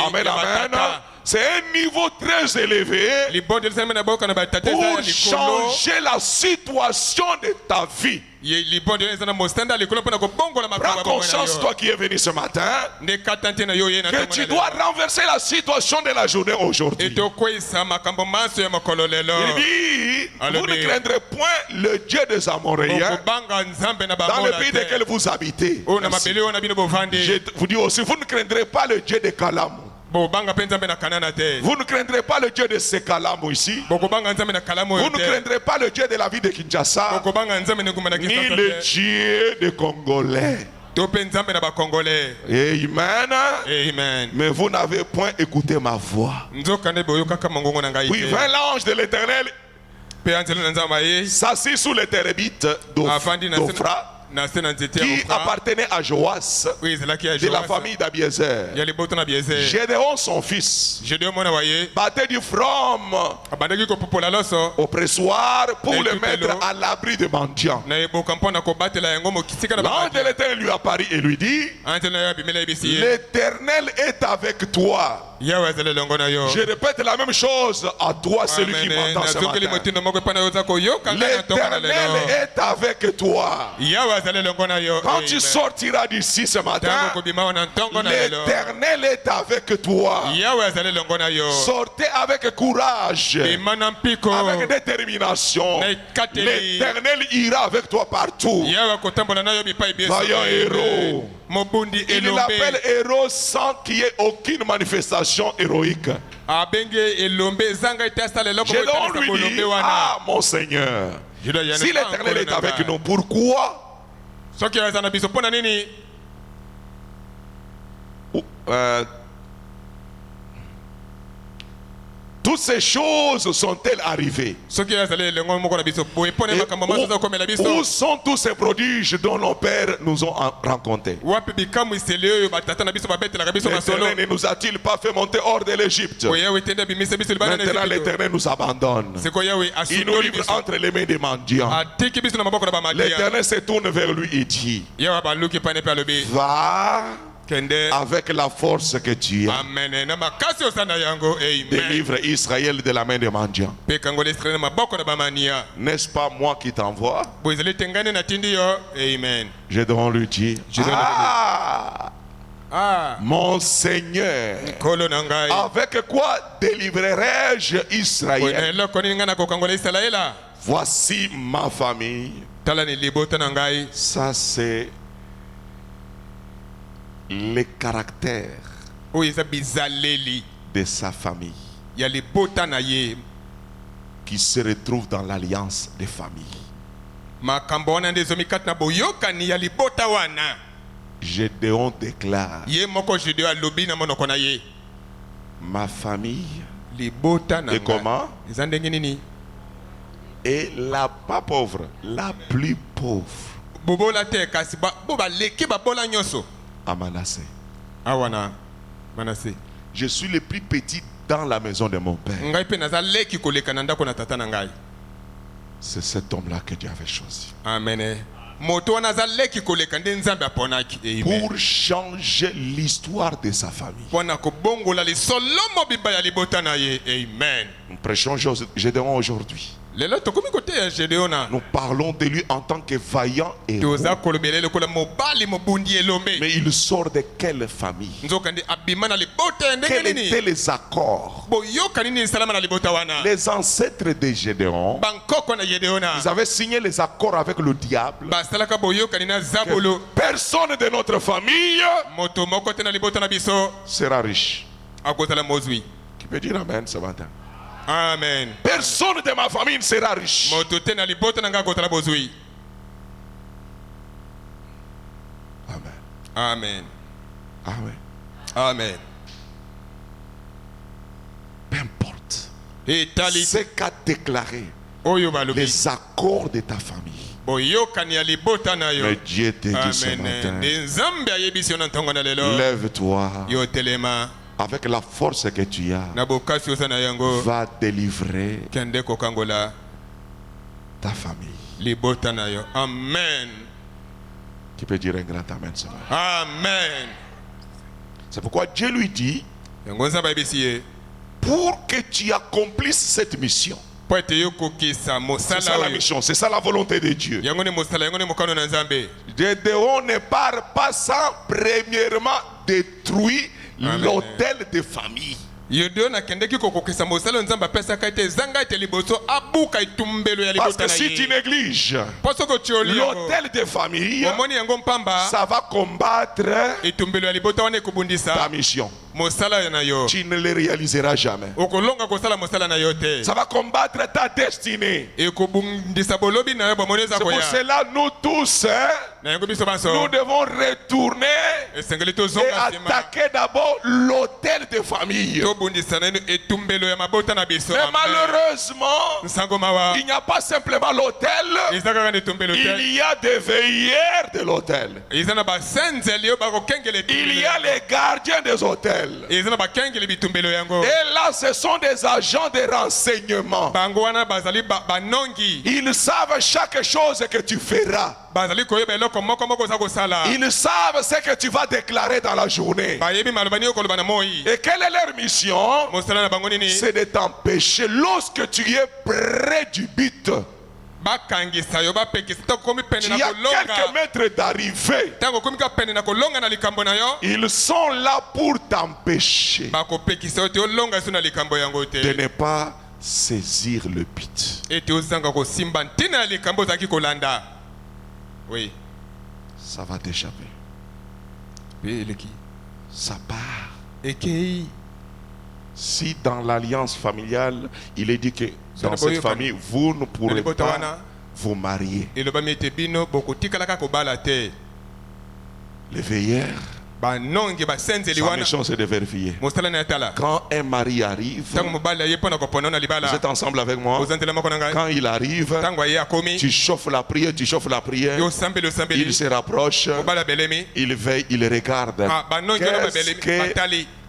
Amen, amen. C'est un niveau très élevé pour changer la situation de ta vie. Prends conscience, toi qui es venu ce matin, que tu dois renverser la situation de la journée aujourd'hui. Il dit, vous ne craindrez point le Dieu des Amoréens dans le pays lequel vous habitez. Je vous dis aussi, vous ne craindrez pas le Dieu de Kalam. Vous ne craindrez pas le Dieu de Sekalam ici. Vous ne craindrez pas le Dieu de la ville de Kinshasa, ni le Dieu des Congolais. Amen. Amen. Mais vous n'avez point écouté ma voix. Puis vint l'ange de l'Éternel, s'assit sous les térébites d'Ophra, qui appartenait à Joas, de la famille d'Abiezer. Gédéon, son fils, battait du front au pressoir pour le mettre à l'abri de mendiants. L'ange de l'Éternel lui apparut et lui dit, l'Éternel est avec toi. Je répète la même chose à toi, celui qui m'entend ce matin. L'Éternel est avec toi. Quand tu sortiras d'ici ce matin, l'Éternel est avec toi. Sortez avec courage, avec détermination. L'Éternel ira avec toi partout. Soyons héros. Il l'appelle héros sans qu'il y ait aucune manifestation héroïque. Gédéon lui dit, ah mon Seigneur, si l'Éternel est avec nous, pourquoi toutes ces choses sont-elles arrivées? Où sont tous ces prodiges dont nos pères nous ont rencontrés? L'Éternel ne nous a-t-il pas fait monter hors de l'Égypte? Maintenant l'Éternel nous abandonne. Il nous livre entre les mains des mendiants. L'Éternel se tourne vers lui et dit, va avec la force que tu as. Délivre Israël de la main des mendiants. N'est-ce pas moi qui t'envoie? Gédéon lui dit, mon Seigneur, avec quoi délivrerai-je Israël? Voici ma famille. Ça c'est les caractères de sa famille qui se retrouvent dans l'alliance des familles. Gédéon déclare, ma famille est comment? Et la pas pauvre, la plus pauvre. À Manassé. Je suis le plus petit dans la maison de mon père. C'est cet homme-là que Dieu avait choisi. Amen. Pour changer l'histoire de sa famille. Nous prêchons Gédéon aujourd'hui. Nous parlons de lui en tant que vaillant héros. Mais il sort de quelle famille? Quels étaient les accords? Les ancêtres de Gédéon, ils avaient signé les accords avec le diable. Personne de notre famille sera riche. Qui peut dire amen ce matin? Amen. Personne de ma famille ne sera riche. Amen. Amen. Amen. Amen. Peu importe ce qu'a déclaré les accords de ta famille. Mais Dieu te dit ce matin, lève-toi avec la force que tu as, va délivrer ta famille. Amen. Qui peut dire un grand amen ce matin? Amen. C'est pourquoi Dieu lui dit, pour que tu accomplisses cette mission. C'est ça la mission, c'est ça la volonté de Dieu. Gédéon ne part pas sans premièrement détruire l'autel de famille. Parce que si tu négliges l'autel de famille, ça va combattre ta mission. Tu ne le réaliseras jamais. Ça va combattre ta destinée. C'est pour cela nous tous, nous devons retourner et attaquer d'abord l'autel de famille. Mais malheureusement, il n'y a pas simplement l'autel, il y a des veilleurs de l'autel. Il y a les gardiens des hôtels. Et là, ce sont des agents de renseignement. Ils savent chaque chose que tu feras. Ils savent ce que tu vas déclarer dans la journée. Et quelle est leur mission? C'est de t'empêcher lorsque tu es près du but. Tu as quelques mètres d'arrivée. Ils sont là pour t'empêcher de ne pas saisir le but. Oui. Ça va t'échapper. ça part. Et Si dans l'alliance familiale, il est dit que dans cette famille, vous ne pourrez pas vous marier. Les veilleurs, sa mission c'est de vérifier. Quand un mari arrive, vous êtes ensemble avec moi. Quand il arrive, tu chauffes la prière, il se rapproche, il veille, il regarde.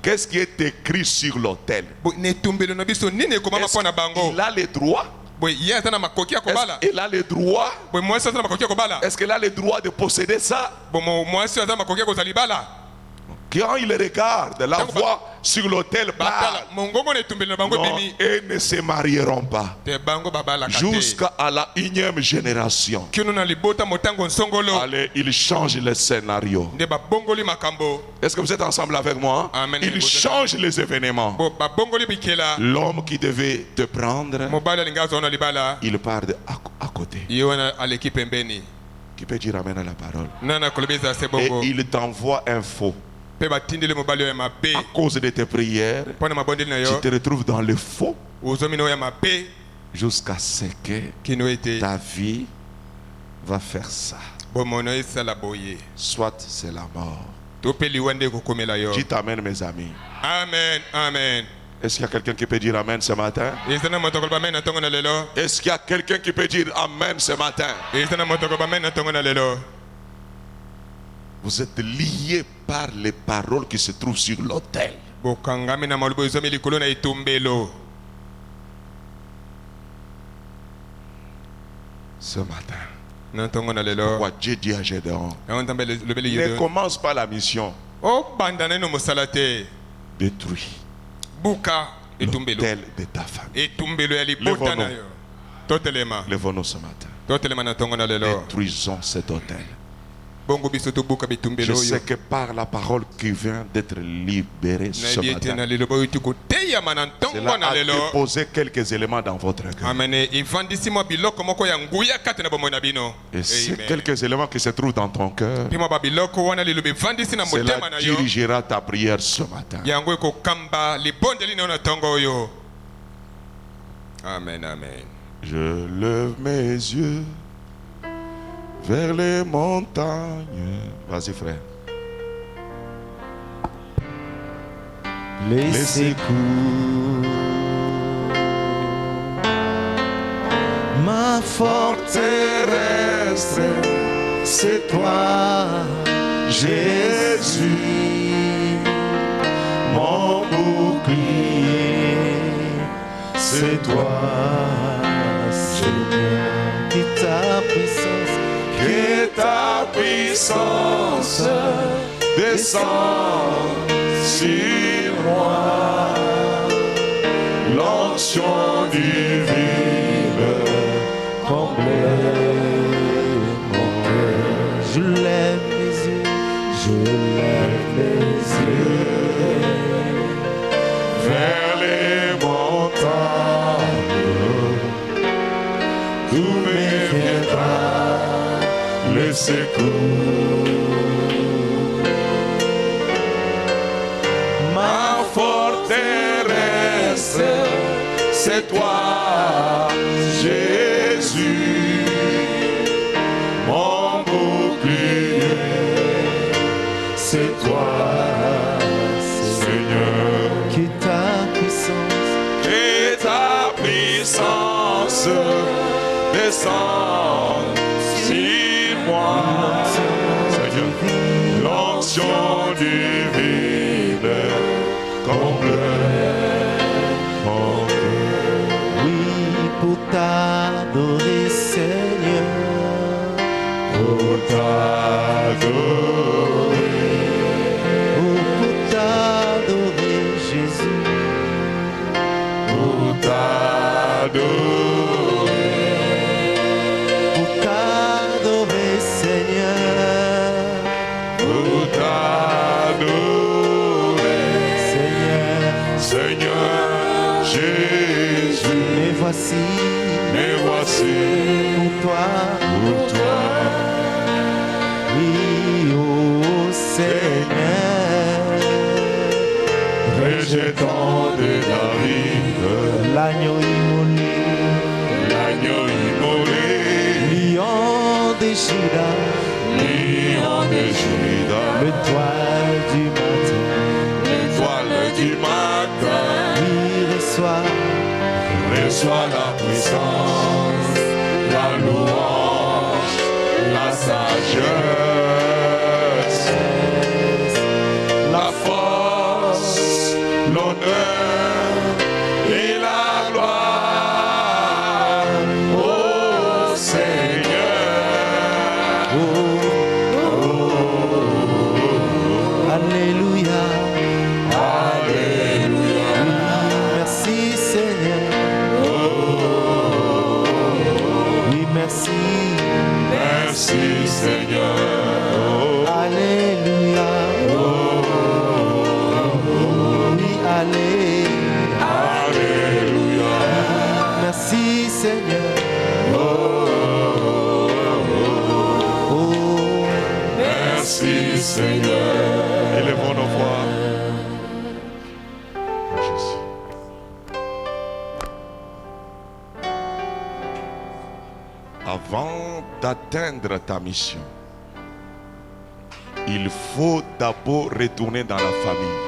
Qu'est-ce qui est écrit sur l'autel? Il a le droit. Il a le droit. Est-ce qu'il a le droit de posséder ça? Quand il regarde, la voix sur l'autel parle. Non, ils ne se marieront pas jusqu'à la 1e génération. Allez, il change le scénario. Est-ce que vous êtes ensemble avec moi? Il change les événements. L'homme qui devait te prendre, il part à côté. Qui peut dire amen à la parole? Et il t'envoie un faux. À cause de tes prières, tu te retrouves dans le faux jusqu'à ce que ta vie va faire ça. Soit c'est la mort. Dites amen, mes amis. Amen, amen. Est-ce qu'il y a quelqu'un qui peut dire amen ce matin? Est-ce qu'il y a quelqu'un qui peut dire amen ce matin? Vous êtes liés par les paroles qui se trouvent sur l'autel. Ce matin, pourquoi Dieu dit à Gédéon, ne commence pas la mission. Détruis l'autel de ta famille. Lève-nous ce matin. Détruisons cet autel. Je sais que par la parole qui vient d'être libérée ce matin, cela a déposé quelques éléments dans votre cœur. Et ces quelques éléments qui se trouvent dans ton cœur, cela dirigera ta prière ce matin. Amen, amen. Je lève mes yeux vers les montagnes. Vas-y, frère. Les secours, ma forteresse, c'est toi, Jésus, mon bouclier, c'est toi, Seigneur, que ta puissance descend sur moi, l'onction divine comblée mon cœur. Je lève mes yeux vers les montagnes, d'où me viendra le secours. Ma forteresse, c'est toi, Jésus, mon bouclier, c'est toi, Seigneur, que ta puissance descende sur moi, Seigneur, l'onction divine comble mon cœur. Oui, pour t'adorer, Seigneur, pour t'adorer, pour t'adorer, Jésus, pour t'adorer, Seigneur, pour t'adorer, Seigneur Jésus. Me voici pour toi, oui, oh Seigneur. rejeton de David, l'agneau immolé, l'agneau immolé, lion de Juda, lion de Juda, l'étoile du matin, l'étoile du matin, oui, reçoit la puissance, la louange, la sagesse, la force, l'honneur et la gloire au Seigneur. Alléluia, Alléluia. merci Seigneur. Oui, merci. Merci Seigneur. Alléluia. Oui, Alléluia. Alléluia. Merci Seigneur. Oh, Merci Seigneur. Élevons nos voix. Jésus. Avant d'atteindre ta mission, il faut d'abord retourner dans la famille.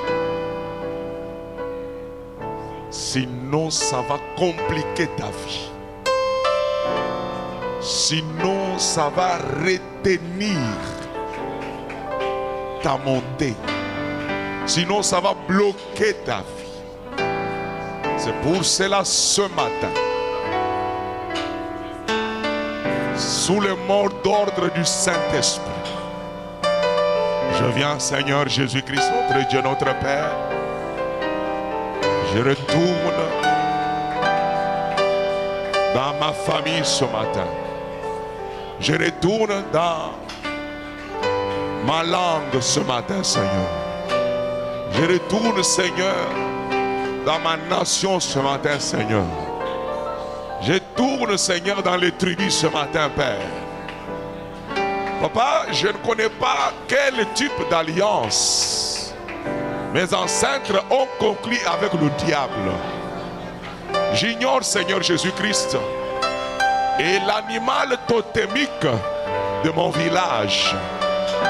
Sinon, ça va compliquer ta vie. Sinon, ça va retenir ta montée. Sinon, ça va bloquer ta vie. C'est pour cela ce matin, sous le mot d'ordre du Saint-Esprit, je viens, Seigneur Jésus-Christ, notre Dieu, notre Père. Je retourne dans ma famille ce matin. Je retourne dans ma langue ce matin, Seigneur. Je retourne, Seigneur, dans ma nation ce matin, Seigneur. Je tourne, Seigneur, dans les tribus ce matin, Père. Papa, je ne connais pas quel type d'alliance mes ancêtres ont conclu avec le diable. J'ignore, Seigneur Jésus-Christ, et l'animal totémique de mon village.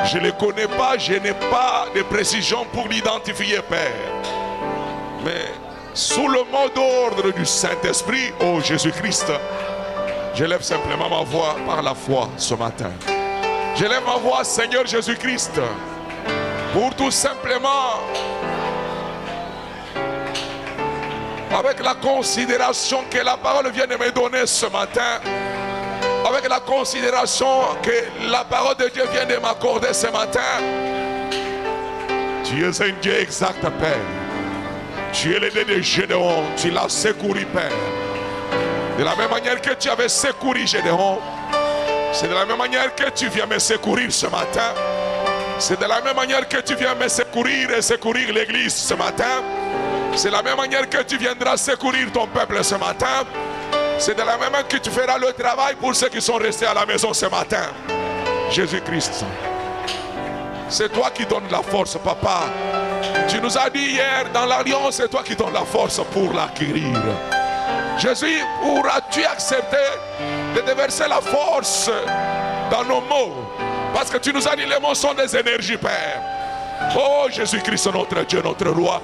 Je ne le connais pas, je n'ai pas de précision pour l'identifier, Père. Mais sous le mot d'ordre du Saint-Esprit, ô Jésus-Christ, je lève simplement ma voix par la foi ce matin. Je lève ma voix, Seigneur Jésus-Christ, pour tout simplement, avec la considération que la parole vient de me donner ce matin, avec la considération que la parole de Dieu vient de m'accorder ce matin. Tu es un Dieu exact, Père. Tu es le Dieu de Gédéon, tu l'as secouru, Père. De la même manière que tu avais secouru Gédéon, c'est de la même manière que tu viens me secourir ce matin. C'est de la même manière que tu viens me secourir et secourir l'église ce matin. C'est de la même manière que tu viendras secourir ton peuple ce matin. C'est de la même manière que tu feras le travail pour ceux qui sont restés à la maison ce matin. Jésus-Christ, c'est toi qui donnes la force, Papa. Tu nous as dit hier dans l'alliance, c'est toi qui donnes la force pour l'acquérir. Jésus, pourras-tu accepter de déverser la force dans nos mots? Parce que tu nous as dit les mots sont des énergies, Père. Oh Jésus-Christ, notre Dieu, notre Roi.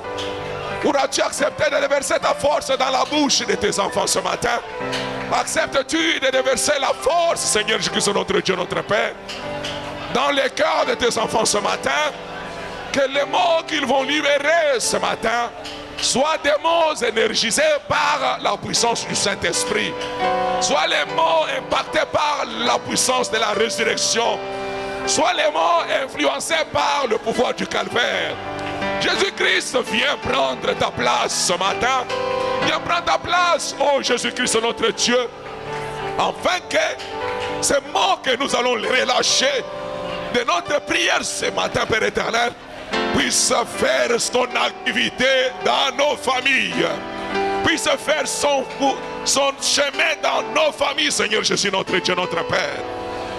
Pourras-tu accepter de déverser ta force dans la bouche de tes enfants ce matin? Acceptes-tu de déverser la force, Seigneur Jésus-Christ, notre Dieu, notre Père, dans les cœurs de tes enfants ce matin? Que les mots qu'ils vont libérer ce matin soient des mots énergisés par la puissance du Saint-Esprit. Soit les mots impactés par la puissance de la résurrection. Soit les mots influencés par le pouvoir du calvaire. Jésus-Christ, viens prendre ta place ce matin. Viens prendre ta place, oh Jésus-Christ, notre Dieu. Afin que ces mots que nous allons relâcher de notre prière ce matin, Père éternel, puisse faire son activité dans nos familles, puisse faire son chemin dans nos familles, Seigneur Jésus, notre Dieu, notre Père.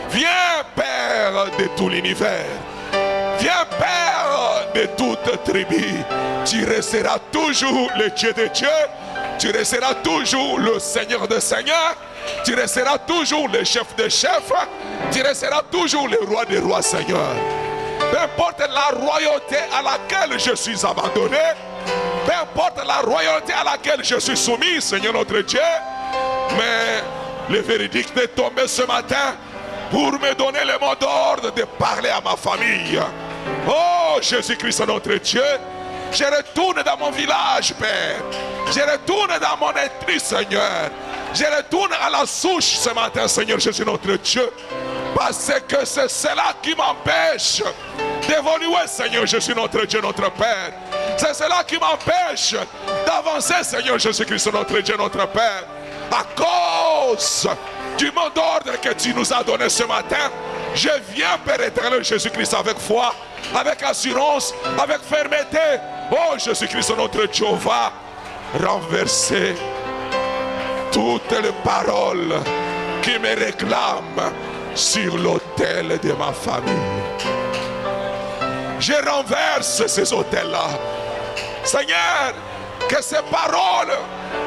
Viens, Père de tout l'univers. Viens, Père de toute tribu. Tu resteras toujours le Dieu de Dieu. Tu resteras toujours le Seigneur de Seigneurs. Tu resteras toujours le chef de chefs. Tu resteras toujours le roi des rois, Seigneur. Peu importe la royauté à laquelle je suis abandonné, peu importe la royauté à laquelle je suis soumis, Seigneur notre Dieu, mais le verdict est tombé ce matin pour me donner le mot d'ordre de parler à ma famille. Oh Jésus-Christ notre Dieu, je retourne dans mon village, Père. Je retourne dans mon esprit, Seigneur. Je retourne à la souche ce matin, Seigneur Jésus notre Dieu. Parce que c'est cela qui m'empêche d'évoluer, Seigneur Jésus notre Dieu, notre Père. C'est cela qui m'empêche d'avancer, Seigneur Jésus-Christ notre Dieu, notre Père. À cause du mot d'ordre que tu nous as donné ce matin, je viens, Père éternel Jésus-Christ, avec foi, avec assurance, avec fermeté. Oh Jésus-Christ notre Dieu, va renverser toutes les paroles qui me réclament sur l'autel de ma famille. Je renverse ces autels-là. Seigneur, que ces paroles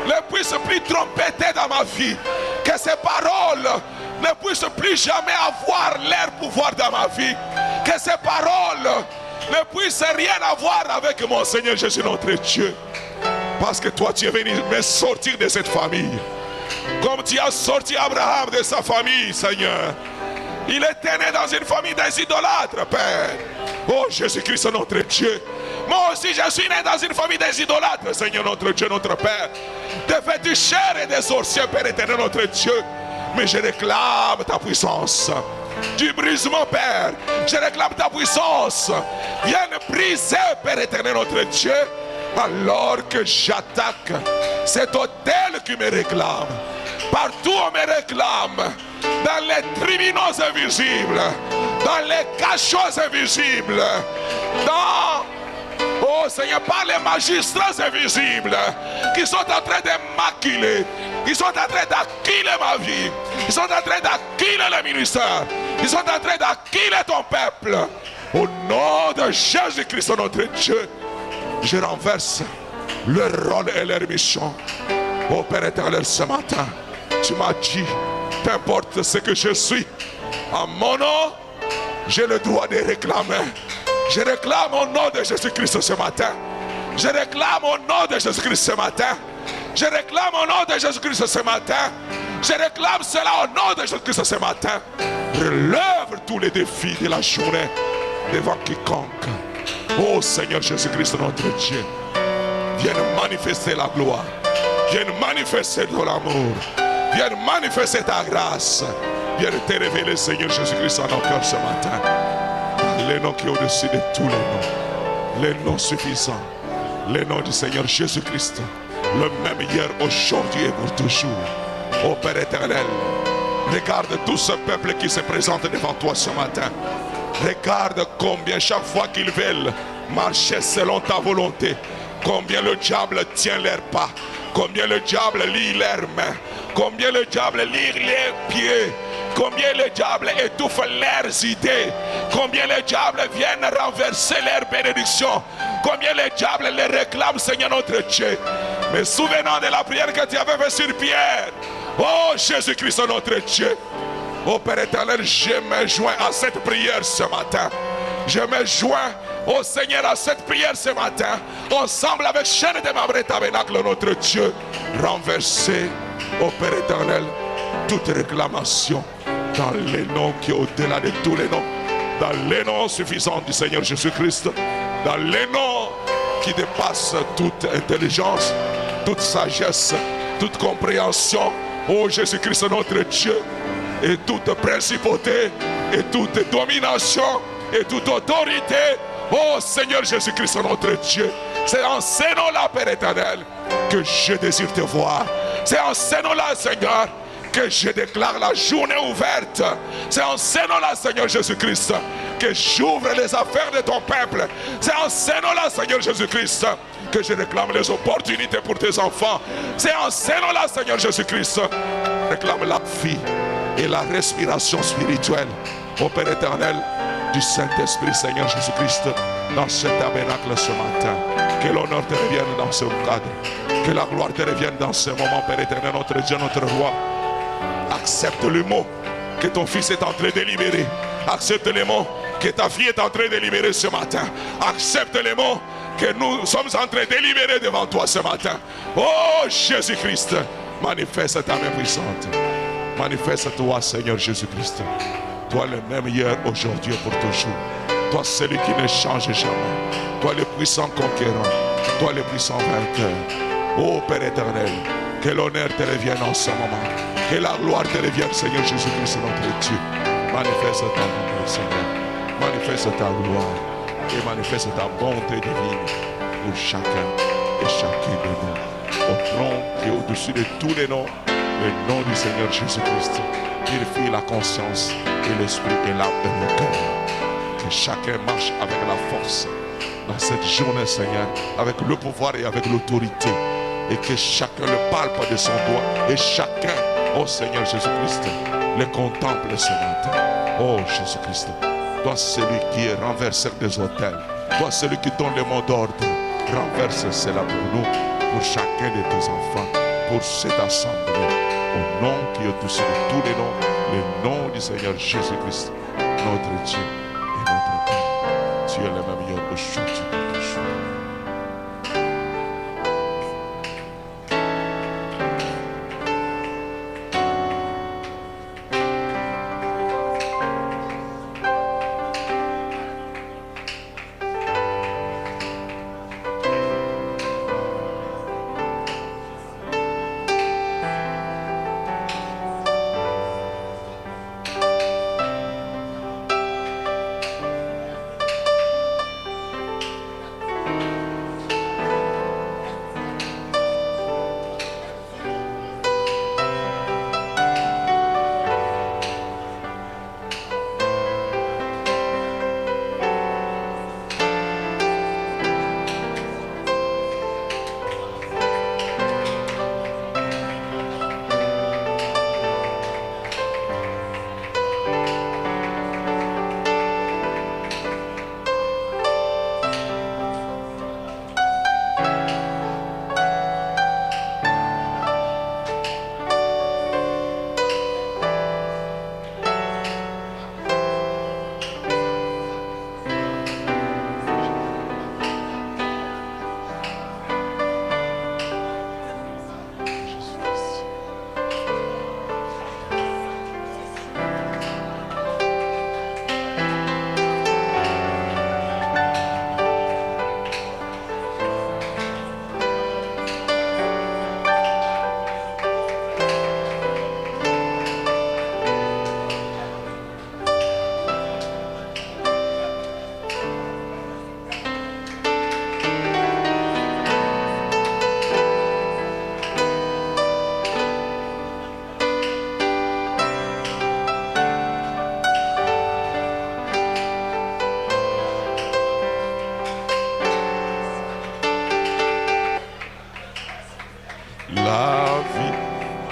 ne puissent plus trompeter dans ma vie. Que ces paroles ne puissent plus jamais avoir leur pouvoir dans ma vie. Que ces paroles ne puissent rien avoir avec mon Seigneur Jésus notre Dieu. Parce que toi tu es venu me sortir de cette famille. Comme tu as sorti Abraham de sa famille, Seigneur. Il était né dans une famille des idolâtres, Père. Oh Jésus-Christ notre Dieu. Moi aussi je suis né dans une famille des idolâtres, Seigneur notre Dieu, notre Père. De féticheurs et des sorciers, Père éternel notre Dieu. Mais je réclame ta puissance. Du brisement, Père. Je réclame ta puissance. Viens briser, Père éternel notre Dieu. Alors que j'attaque cet autel qui me réclame. Partout on me réclame. Dans les tribunaux invisibles. Dans les cachots invisibles. Dans... Oh Seigneur, par les magistrats invisibles qui sont en train de m'acculer, qui sont en train d'acculer ma vie, qui sont en train d'acculer le ministère, qui sont en train d'acculer ton peuple. Au nom de Jésus-Christ notre Dieu, je renverse leur rôle et leur mission. Oh Père éternel, ce matin, tu m'as dit, peu importe ce que je suis, en mon nom, j'ai le droit de réclamer. Je réclame au nom de Jésus-Christ ce matin. Je réclame au nom de Jésus-Christ ce matin. Je réclame au nom de Jésus-Christ ce matin. Je réclame cela au nom de Jésus-Christ ce matin. Relève tous les défis de la journée devant quiconque. Oh Seigneur Jésus-Christ notre Dieu, viens manifester la gloire. Viens manifester ton amour. Viens manifester ta grâce. Viens te révéler, Seigneur Jésus-Christ, en nos cœurs ce matin. Les noms qui sont au-dessus de tous les noms. Les noms suffisants. Les noms du Seigneur Jésus-Christ. Le même hier, aujourd'hui et pour toujours. Ô Père éternel, regarde tout ce peuple qui se présente devant toi ce matin. Regarde combien chaque fois qu'ils veulent marcher selon ta volonté, combien le diable tient leurs pas, combien le diable lie leurs mains, combien le diable lie les pieds, combien le diable étouffe leurs idées, combien le diable vient renverser leurs bénédictions, combien le diable les réclame, Seigneur notre Dieu. Mais souvenant de la prière que tu avais faite sur Pierre, oh Jésus-Christ notre Dieu, oh Père éternel, je me joins à cette prière ce matin. Je me joins au Seigneur à cette prière ce matin, ensemble avec chaîne de membres et tabernacle notre Dieu, renverser, ô Père éternel, toute réclamation dans les noms qui est au-delà de tous les noms, dans les noms suffisants du Seigneur Jésus-Christ, dans les noms qui dépassent toute intelligence, toute sagesse, toute compréhension, ô Jésus-Christ notre Dieu, et toute principauté, et toute domination, et toute autorité. Oh Seigneur Jésus-Christ notre Dieu, c'est en ces noms-là, Père éternel, que je désire te voir. C'est en ces noms-là, Seigneur, que je déclare la journée ouverte. C'est en ces noms-là, Seigneur Jésus-Christ, que j'ouvre les affaires de ton peuple. C'est en ces noms-là, Seigneur Jésus-Christ, que je réclame les opportunités pour tes enfants. C'est en ces noms-là, Seigneur Jésus-Christ, réclame la vie et la respiration spirituelle. Ô Père éternel, du Saint-Esprit, Seigneur Jésus-Christ, dans ce tabernacle ce matin. Que l'honneur te revienne dans ce cadre. Que la gloire te revienne dans ce moment, Père éternel, notre Dieu, notre roi. Accepte le mot que ton fils est en train de libérer. Accepte les mots que ta fille est en train de libérer ce matin. Accepte les mots que nous sommes en train de libérer devant toi ce matin. Oh Jésus-Christ, manifeste ta main puissante. Manifeste-toi, Seigneur Jésus-Christ. Toi le même hier, aujourd'hui et pour toujours. Toi celui qui ne change jamais. Toi le puissant conquérant. Toi le puissant vainqueur. Oh Père éternel, que l'honneur te revienne en ce moment. Que la gloire te revienne, Seigneur Jésus-Christ, notre Dieu. Manifeste ta gloire, Seigneur. Manifeste ta gloire. Et manifeste ta bonté divine pour chacun et chacune de nous. Au nom qui est au-dessus de tous les noms, le nom du Seigneur Jésus-Christ. Purifie la conscience et l'esprit et l'âme et le cœur. Que chacun marche avec la force dans cette journée, Seigneur, avec le pouvoir et avec l'autorité. Et que chacun le palpe de son doigt. Et chacun, oh Seigneur Jésus-Christ, le contemple ce matin. Oh Jésus-Christ, toi celui qui est renverseur des autels, toi celui qui donne le mot d'ordre, renverse cela pour nous, pour chacun de tes enfants, pour cette assemblée. Au nom qui est au-dessus de tous les noms, le nom du Seigneur Jésus-Christ, notre Dieu et notre Père. Tu es le même hier aujourd'hui et toujours.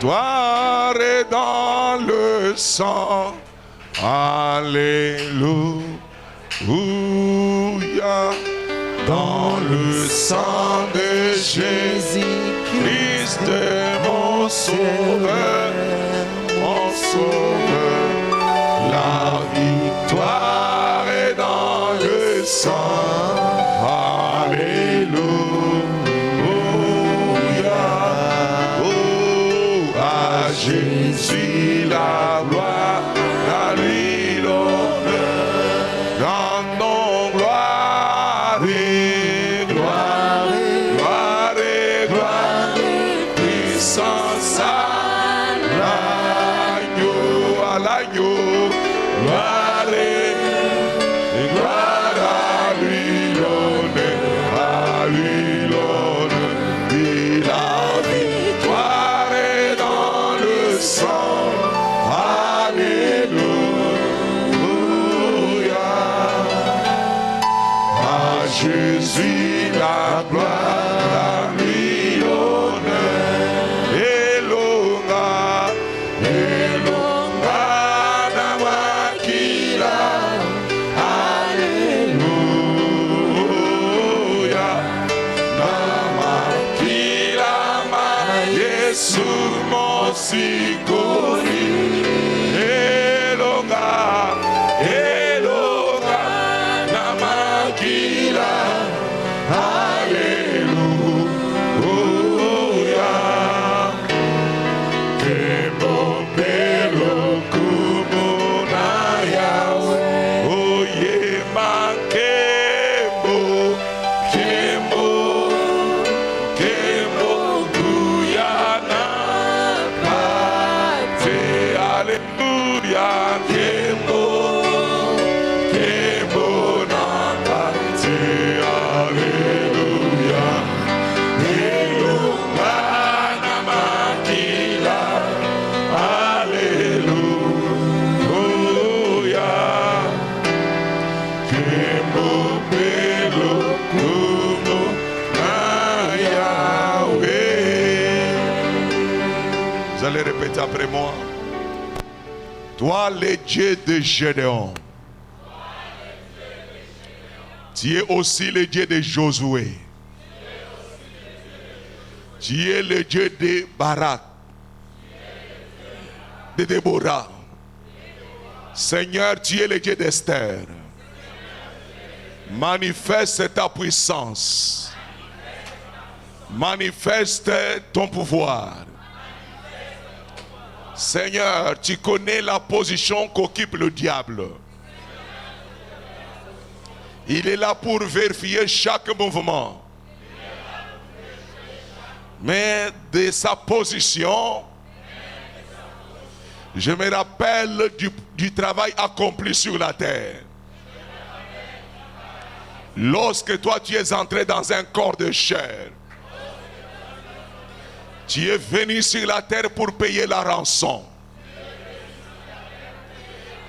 victoire est dans le sang. Alléluia. Dans le sang de Jésus-Christ, mon sauveur, mon sauveur. La victoire est dans le sang. Alléluia. Oh, à Jésus la gloire, à lui l'honneur. Rendons gloire et gloire, gloire et gloire, puissance à l'agneau, à l'agneau. Gloire et gloire à lui l'honneur, à lui l'honneur. Et la victoire est dans le sang. Alléluia. À Jésus la gloire, à lui l'honneur. Elonga, Elonga, Nawakila. sikuri elonga elonga na makila haleluya kembo pelo kumuna yawe oye makembo kembo kembo kuyana pate haleluya kembo kembo na pate haleluya elonga na makila haleluya kembo pelo kumo na Yahweh. Vous allez répéter après moi. Toi, le Dieu de Gédéon, tu es aussi le Dieu de Josué. Tu es le Dieu de Barak, de Déborah. Seigneur, tu es le Dieu d'Esther. Manifeste ta puissance. Manifeste ton pouvoir. Seigneur, tu connais la position qu'occupe le diable. Il est là pour vérifier chaque mouvement. Mais de sa position, je me rappelle du travail accompli sur la terre. Lorsque toi tu es entré dans un corps de chair, tu es venu sur la terre pour payer la rançon.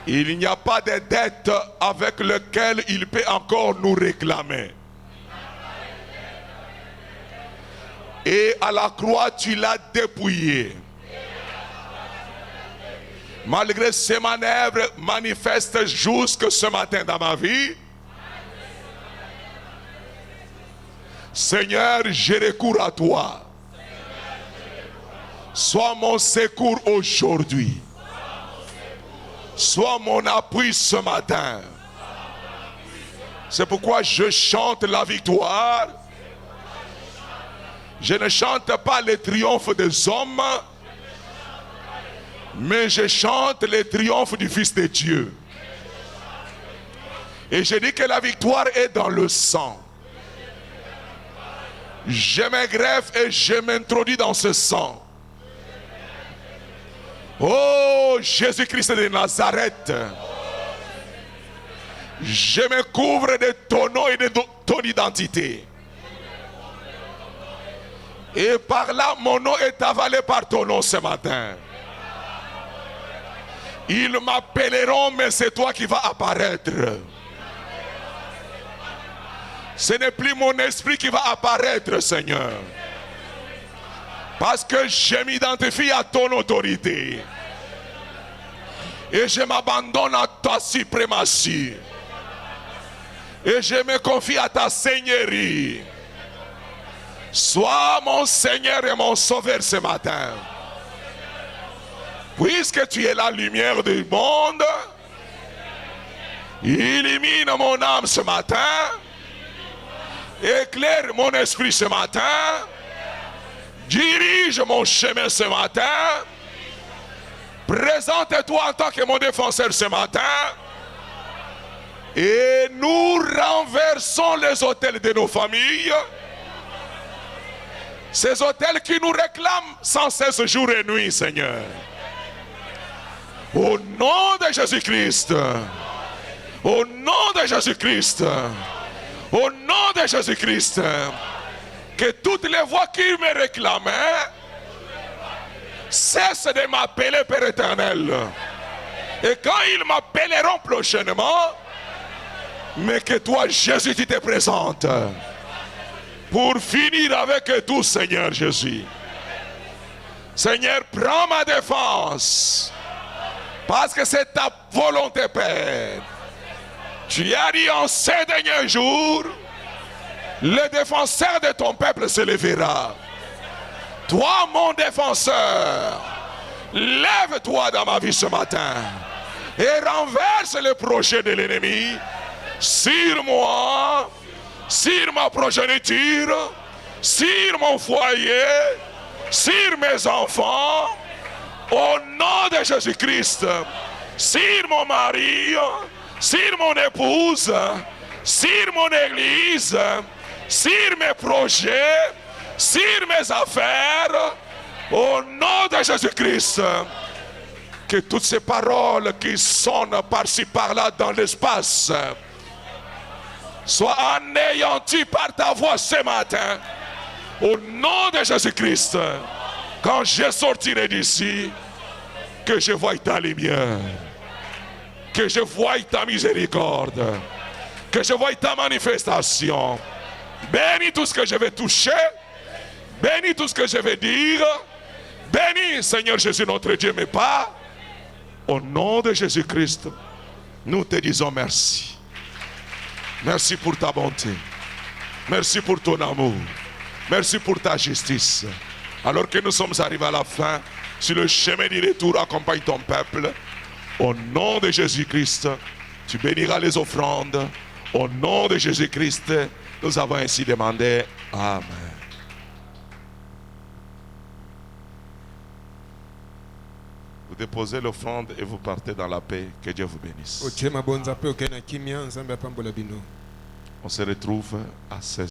Il n'y a pas de dette avec laquelle il peut encore nous réclamer. Et à la croix, tu l'as dépouillé. Malgré ces manœuvres manifestes jusque ce matin dans ma vie, Seigneur, je recours à toi. Sois mon secours aujourd'hui. Sois mon appui ce matin. C'est pourquoi je chante la victoire. Je ne chante pas le triomphe des hommes, mais je chante le triomphe du Fils de Dieu. Et je dis que la victoire est dans le sang. Je me greffe et je m'introduis dans ce sang. Oh Jésus-Christ de Nazareth, je me couvre de ton nom et de ton identité. Et par là, mon nom est avalé par ton nom ce matin. Ils m'appelleront, mais c'est toi qui vas apparaître. Ce n'est plus mon esprit qui va apparaître, Seigneur. Parce que je m'identifie à ton autorité. Et je m'abandonne à ta suprématie. Et je me confie à ta seigneurie. Sois mon Seigneur et mon Sauveur ce matin. Puisque tu es la lumière du monde, illumine mon âme ce matin. Éclaire mon esprit ce matin. Dirige mon chemin ce matin. Présente-toi en tant que mon défenseur ce matin. Et nous renversons les autels de nos familles. Ces autels qui nous réclament sans cesse jour et nuit, Seigneur. Au nom de Jésus-Christ. Au nom de Jésus-Christ. Au nom de Jésus-Christ. Que toutes les voix qui me réclamaient cessent de m'appeler Père éternel. Et quand ils m'appelleront prochainement, mais que toi, Jésus, tu te présentes pour finir avec tout, Seigneur Jésus. Seigneur, prends ma défense, parce que c'est ta volonté, Père. Tu as dit en ces derniers jours, le défenseur de ton peuple se lèvera. Toi, mon défenseur, Lève-toi dans ma vie ce matin et renverse les projets de l'ennemi sur moi, sur ma progéniture, sur mon foyer, sur mes enfants, au nom de Jésus-Christ, sur mon mari, sur mon épouse, sur mon église, sur mes projets, sur mes affaires, au nom de Jésus-Christ. Que toutes ces paroles qui sonnent par-ci par-là dans l'espace soient anéanties par ta voix ce matin. Au nom de Jésus-Christ, quand je sortirai d'ici, que je voie ta lumière, que je voie ta miséricorde, que je voie ta manifestation. Bénis tout ce que je vais toucher, bénis tout ce que je vais dire, bénis Seigneur Jésus notre Dieu, mais pas. Au nom de Jésus-Christ, nous te disons merci. Merci pour ta bonté. Merci pour ton amour. Merci pour ta justice. Alors que nous sommes arrivés à la fin, sur le chemin du retour, accompagne ton peuple. Au nom de Jésus-Christ, tu béniras les offrandes. Au nom de Jésus-Christ, nous avons ainsi demandé. Amen. Vous déposez l'offrande et vous partez dans la paix. Que Dieu vous bénisse. On se retrouve à 16h.